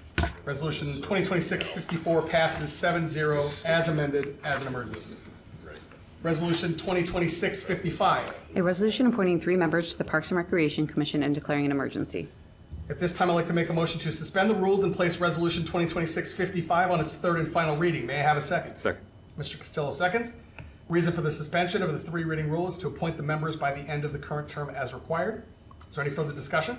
Resolution 2026-54 passes 7-0 as amended as an emergency. Resolution 2026-55. A resolution appointing 3 members to the Parks and Recreation Commission and declaring an emergency. At this time, I'd like to make a motion to suspend the rules and place Resolution 2026-55 on its third and final reading. May I have a second? Second. Mr. Costello seconds. Reason for the suspension of the 3 reading rule is to appoint the members by the end of the current term as required. Is there any further discussion?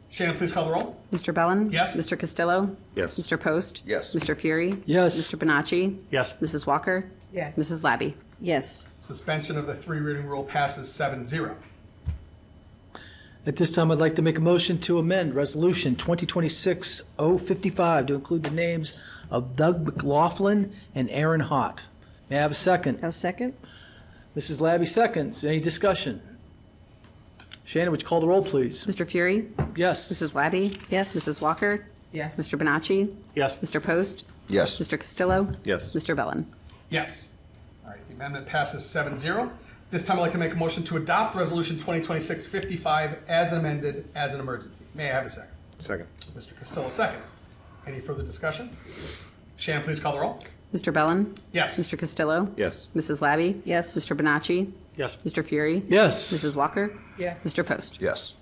Shannon, please call the roll. Mr. Bellin? Yes. Mr. Costello? Yes. Mr. Post? Yes. Mr. Fury? Yes. Mr. Bonacci? Yes. Mrs. Walker? Yes. Mrs. Labby? Yes. Suspension of the 3 reading rule passes 7-0. At this time, I'd like to make a motion to amend Resolution 2026-055 to include the names of Doug McLaughlin and Aaron Hott. May I have a second? A second? Mrs. Labby seconds. Any discussion? Shannon, would you call the roll, please? Mr. Fury? Yes. Mrs. Labby? Yes. Mrs. Walker? Yes. Mr. Bonacci? Yes. Mr. Post? Yes. Mr. Costello? Yes. Mr. Bellin? Yes. All right, the amendment passes 7-0. This time, I'd like to make a motion to adopt Resolution 2026-55 as amended as an emergency. May I have a second? Second. Mr. Costello seconds. Any further discussion? Shannon, please call the roll. Mr. Bellin? Yes. Mr. Costello? Yes. Mrs. Labby? Yes. Mr. Bonacci? Yes. Mr. Fury? Yes. Mrs. Walker? Yes. Mr. Post? Yes.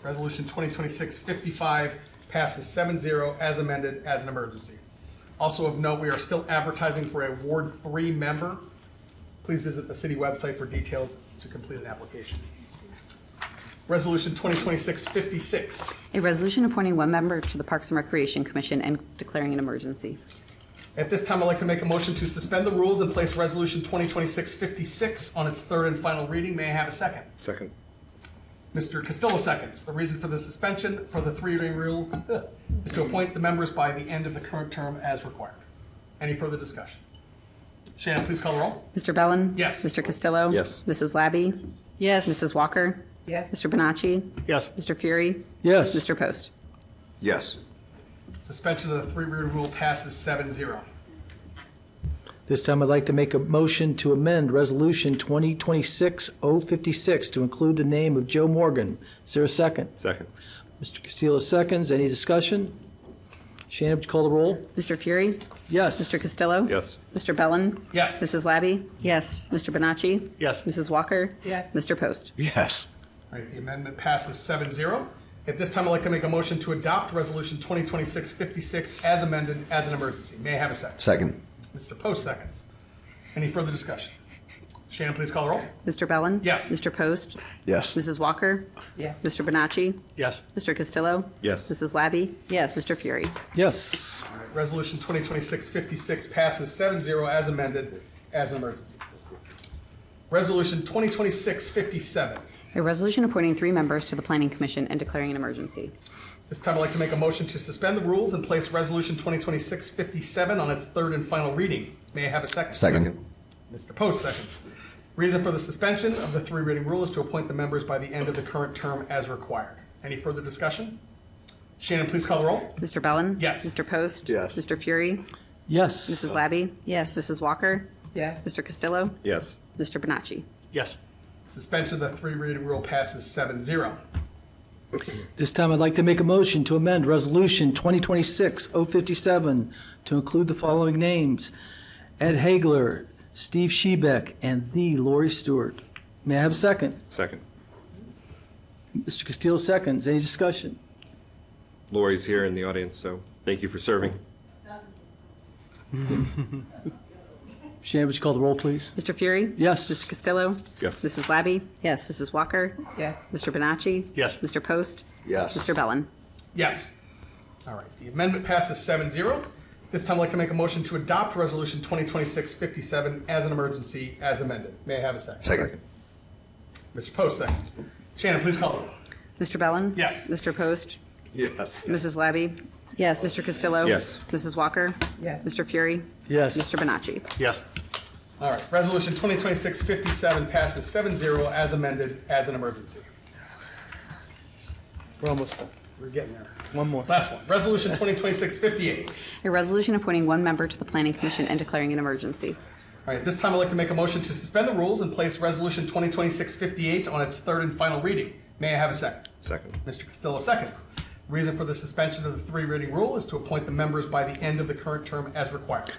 Resolution 2026-55 passes 7-0 as amended as an emergency. Also of note, we are still advertising for a Ward 3 member. Please visit the city website for details to complete an application. Resolution 2026-56. A resolution appointing 1 member to the Parks and Recreation Commission and declaring an emergency. At this time, I'd like to make a motion to suspend the rules and place Resolution 2026-56 on its third and final reading. May I have a second? Second. Mr. Costello seconds. The reason for the suspension for the 3 reading rule is to appoint the members by the end of the current term as required. Any further discussion? Shannon, please call the roll. Mr. Bellin? Yes. Mr. Costello? Yes. Mrs. Labby? Yes. Mrs. Walker? Yes. Mr. Bonacci? Yes. Mr. Fury? Yes. Mr. Post? Yes. Suspension of the 3 reading rule passes 7-0. This time, I'd like to make a motion to amend Resolution 2026-056 to include the name of Joe Morgan. Is there a second? Second. Mr. Castillo seconds. Any discussion? Shannon, would you call the roll? Mr. Fury? Yes. Mr. Costello? Yes. Mr. Bellin? Yes. Mrs. Labby? Yes. Mr. Bonacci? Yes. Mrs. Walker? Yes. Mr. Post? Yes. All right, the amendment passes 7-0. At this time, I'd like to make a motion to adopt Resolution 2026-56 as amended as an emergency. May I have a second? Second. Mr. Post seconds. Any further discussion? Shannon, please call the roll. Mr. Bellin? Yes. Mr. Post? Yes. Mrs. Walker? Yes. Mr. Bonacci? Yes. Mr. Costello? Yes. Mrs. Labby? Yes. Mr. Fury? Yes. All right, Resolution 2026-56 passes 7-0 as amended as an emergency. Resolution 2026-57. A resolution appointing 3 members to the Planning Commission and declaring an emergency. This time, I'd like to make a motion to suspend the rules and place Resolution 2026-57 on its third and final reading. May I have a second? Second. Mr. Post seconds. Reason for the suspension of the 3 reading rule is to appoint the members by the end of the current term as required. Any further discussion? Shannon, please call the roll. Mr. Bellin? Yes. Mr. Post? Yes. Mr. Fury? Yes. Mrs. Labby? Yes. Mrs. Walker? Yes. Mr. Costello? Yes. Mr. Bonacci? Yes. Suspension of the 3 reading rule passes 7-0. This time, I'd like to make a motion to amend Resolution 2026-057 to include the following names: Ed Hagler, Steve Shebeck, and the Lori Stewart. May I have a second? Second. Mr. Castillo seconds. Any discussion? Lori's here in the audience, so thank you for serving. Shannon, would you call the roll, please? Mr. Fury? Yes. Mr. Costello? Yes. Mrs. Labby? Yes. Mrs. Walker? Yes. Mr. Bonacci? Yes. Mr. Post? Yes. Mr. Bellin? Yes. All right, the amendment passes 7-0. This time, I'd like to make a motion to adopt Resolution 2026-57 as an emergency as amended. May I have a second? Second. Mr. Post seconds. Shannon, please call the roll. Mr. Bellin? Yes. Mr. Post? Yes. Mrs. Labby? Yes. Mr. Costello? Yes. Mrs. Walker? Yes. Mr. Fury? Yes. Mr. Bonacci? Yes. All right, Resolution 2026-57 passes 7-0 as amended as an emergency. We're almost done. We're getting there. One more. Last one. Resolution 2026-58. A resolution appointing one member to the Planning Commission and declaring an emergency. All right, this time I'd like to make a motion to suspend the rules and place Resolution 2026-58 on its third and final reading. May I have a second? Second. Mr. Castillo seconds. The reason for the suspension of the three reading rule is to appoint the members by the end of the current term as required.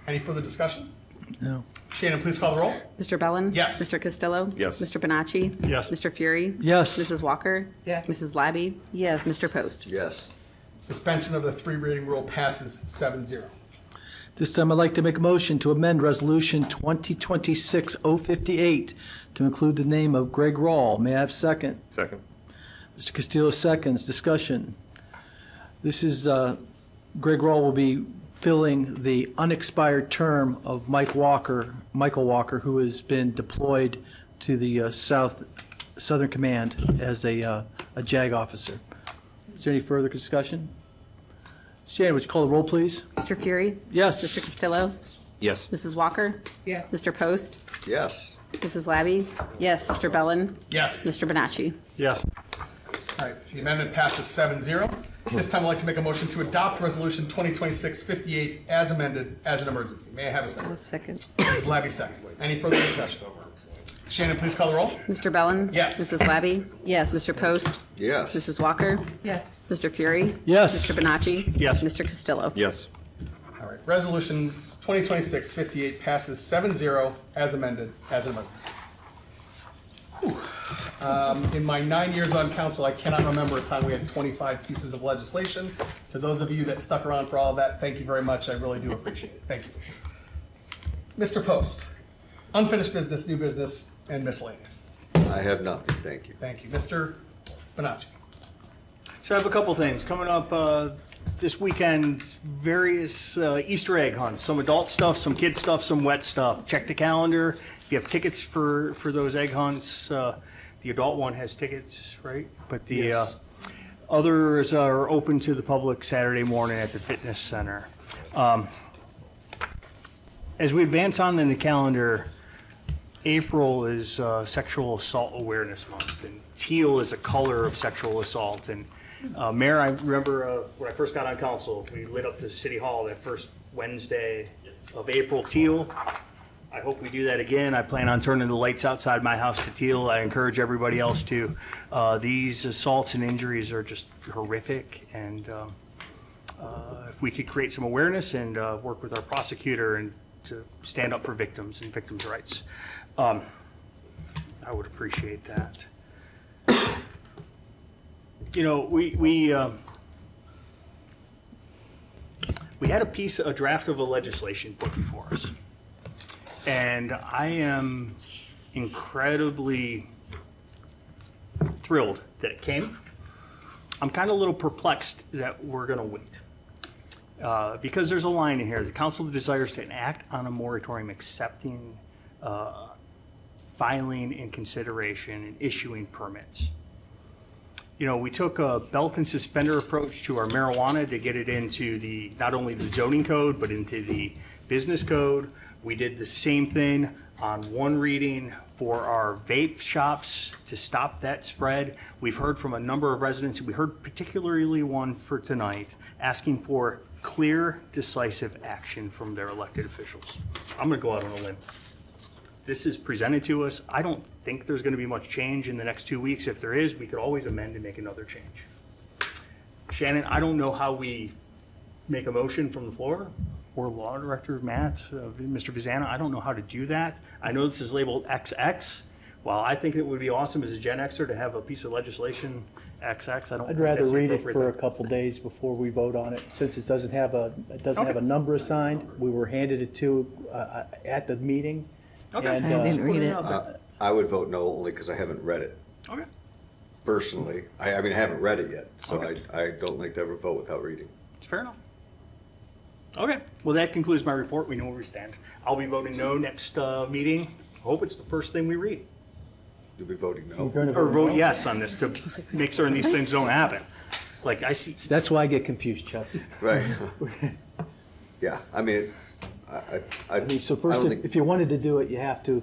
Any further discussion? No. Shannon, please call the roll. Mr. Bellin? Yes. Mr. Castillo? Yes. Mr. Bonacci? Yes. Mr. Fury? Yes. Mrs. Walker? Yes. Mrs. Labby? Yes. Mr. Post? Yes. Suspension of the three reading rule passes 7-0. This time I'd like to make a motion to amend Resolution 2026-058 to include the name of Greg Rawl. May I have a second? Second. Mr. Castillo seconds. Discussion. This is, Greg Rawl will be filling the unexpired term of Michael Walker, who has been deployed to the Southern Command as a JAG officer. Is there any further discussion? Shannon, would you call the roll, please? Mr. Fury? Yes. Mr. Castillo? Yes. Mrs. Walker? Yes. Mr. Post? Yes. Mrs. Labby? Yes. Mr. Bellin? Yes. Mr. Bonacci? Yes. All right, the amendment passes 7-0. This time I'd like to make a motion to adopt Resolution 2026-58 as amended as an emergency. May I have a second? Second. Mrs. Labby seconds. Any further discussion? Shannon, please call the roll. Mr. Bellin? Yes. Mrs. Labby? Yes. Mr. Post? Yes. Mrs. Walker? Yes. Mr. Fury? Yes. Mr. Bonacci? Yes. Mr. Castillo? Yes. All right, Resolution 2026-58 passes 7-0 as amended as an emergency. In my 9 years on council, I cannot remember a time we had 25 pieces of legislation. To those of you that stuck around for all of that, thank you very much. I really do appreciate it. Thank you. Mr. Post, unfinished business, new business, and miscellaneous. I have nothing, thank you. Thank you. Mr. Bonacci. So I have a couple things coming up this weekend. Various Easter egg hunts. Some adult stuff, some kid stuff, some wet stuff. Check the calendar. If you have tickets for those egg hunts, the adult one has tickets, right? But the Yes. others are open to the public Saturday morning at the fitness center. As we advance on in the calendar, April is Sexual Assault Awareness Month, and teal is a color of sexual assault. And Mayor, I remember when I first got on council, we lit up the City Hall that first Wednesday of April teal. I hope we do that again. I plan on turning the lights outside my house to teal. I encourage everybody else to. These assaults and injuries are just horrific, and if we could create some awareness and work with our prosecutor and to stand up for victims and victims' rights, I would appreciate that. You know, we had a draft of a legislation put before us. And I am incredibly thrilled that it came. I'm kind of a little perplexed that we're going to wait. Because there's a line in here. The council desires to enact on a moratorium accepting, filing and consideration and issuing permits. You know, we took a belt and suspender approach to our marijuana to get it into not only the zoning code, but into the business code. We did the same thing on one reading for our vape shops to stop that spread. We've heard from a number of residents, we heard particularly one for tonight, asking for clear, decisive action from their elected officials. I'm going to go out on a limb. This is presented to us. I don't think there's going to be much change in the next 2 weeks. If there is, we could always amend and make another change. Shannon, I don't know how we make a motion from the floor, or Law Director Matt, Mr. Vizana, I don't know how to do that. I know this is labeled XX. While I think it would be awesome as a Gen Xer to have a piece of legislation XX, I don't. I'd think rather that's the read it appropriate for a thing. couple days before we vote on it, since it doesn't have a number assigned. We were handed it to at the meeting. Okay. And, I didn't read it. I would vote no only because I haven't read it. Okay. Personally, I mean, I haven't read it yet, so Okay. I don't like to ever vote without reading. It's fair enough. Okay, well, that concludes my report. We know where we stand. I'll be voting no next meeting. I hope it's the first thing we read. You'll be voting no. We're gonna Or vote no. yes on this to make certain these things don't happen. Like, I see, That's why I get confused, Chuck. Right. Yeah, I mean, I So I first, don't think, if you wanted to do it, you have to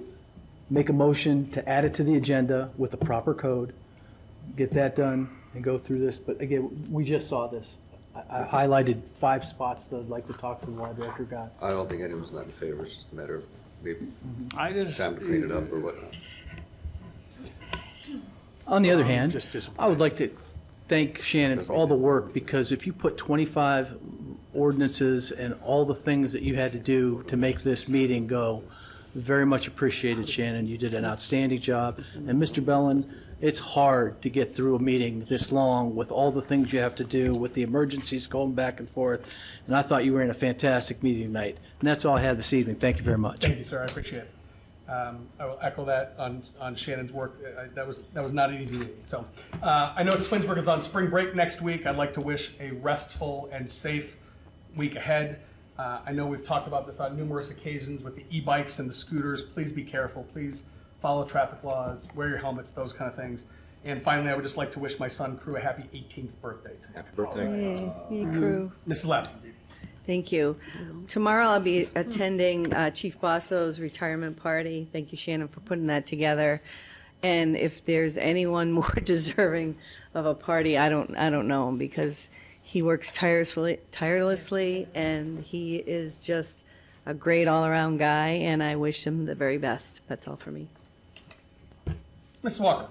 make a motion to add it to the agenda with the proper code, get that done, and go through this, but again, we just saw this. I highlighted 5 spots that I'd like to talk to the law director about. I don't think anyone's not in favor, it's just a matter of maybe I just, time to clean it up or whatnot. On the other hand, just disappointed. I would like to thank Shannon for all the work, because if you put 25 ordinances and all the things that you had to do to make this meeting go, very much appreciated, Shannon. You did an outstanding job. And Mr. Bellin, it's hard to get through a meeting this long with all the things you have to do, with the emergencies going back and forth. And I thought you were in a fantastic meeting tonight. And that's all I have this evening. Thank you very much. Thank you, sir. I appreciate it. I will echo that on Shannon's work. That was not an easy meeting. So I know Twinsburg is on spring break next week. I'd like to wish a restful and safe week ahead. I know we've talked about this on numerous occasions with the e-bikes and the scooters. Please be careful. Please follow traffic laws, wear your helmets, those kind of things. And finally, I would just like to wish my son Crew a happy 18th birthday. Happy birthday. Hey, crew. Mrs. Labs. Thank you. Tomorrow I'll be attending Chief Bosso's retirement party. Thank you, Shannon, for putting that together. And if there's anyone more deserving of a party, I don't know him, because he works tirelessly, and he is just a great all-around guy, and I wish him the very best. That's all for me. Mrs. Walker.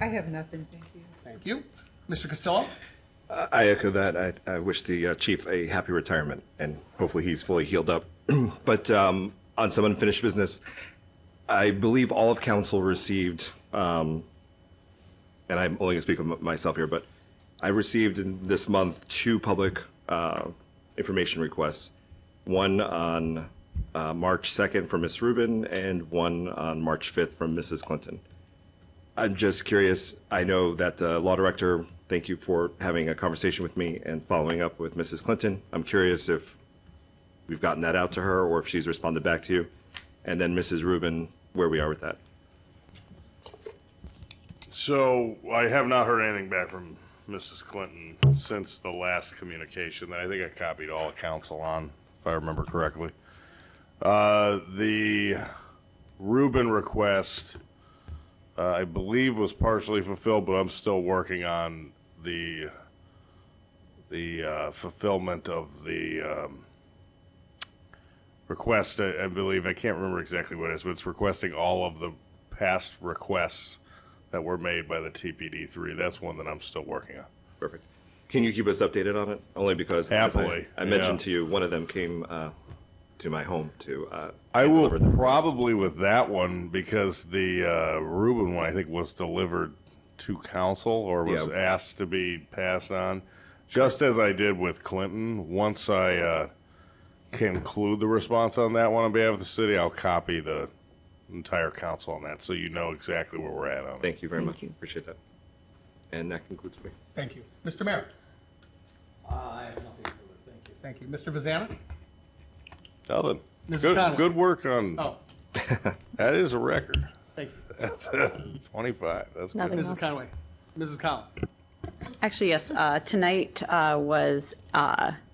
I have nothing, thank you. Thank you. Mr. Costello. I echo that. I wish the chief a happy retirement, and hopefully he's fully healed up. But on some unfinished business, I believe all of council received, and I'm only going to speak of myself here, but I received in this month 2 public information requests. One on March 2nd from Ms. Rubin, and one on March 5th from Mrs. Clinton. I'm just curious. I know that the law director, thank you for having a conversation with me and following up with Mrs. Clinton. I'm curious if we've gotten that out to her or if she's responded back to you. And then Mrs. Rubin, where we are with that. So I have not heard anything back from Mrs. Clinton since the last communication that I think I copied all of council on, if I remember correctly. The Rubin request, I believe, was partially fulfilled, but I'm still working on the fulfillment of the request. I believe, I can't remember exactly what it is, but it's requesting all of the past requests that were made by the TPD3. That's one that I'm still working on. Perfect. Can you keep us updated on it? Only because, as Happily, I mentioned to you, one of them came to my home to I will deliver the probably with that one, because the Rubin one, I think, was delivered to council or was asked to be passed on. Just as I did with Clinton, once I conclude the response on that one on behalf of the city, I'll copy the entire council on that, so you know exactly where we're at on it. Thank you very much. Appreciate that. And that concludes me. Thank you. Mr. Mayor. I have nothing further. Thank you. Thank you. Mr. Vazana. Nothing. Mrs. Conley. Good work on. Oh, That is a record. thank you. That's 25. That's Nothing good. Mrs. Conway. Mrs. Collins. Actually, yes, tonight was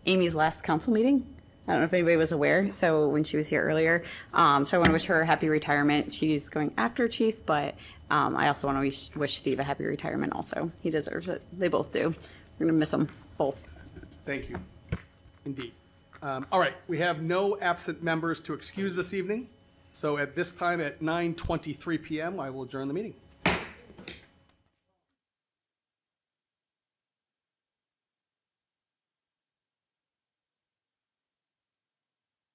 Amy's last council meeting. I don't know if anybody was aware, so when she was here earlier. So I want to wish her a happy retirement. She's going after Chief, but I also want to wish Steve a happy retirement also. He deserves it. They both do. We're going to miss them both. Thank you. Indeed. All right, we have no absent members to excuse this evening. So at this time, at 9:23 p.m., I will adjourn the meeting.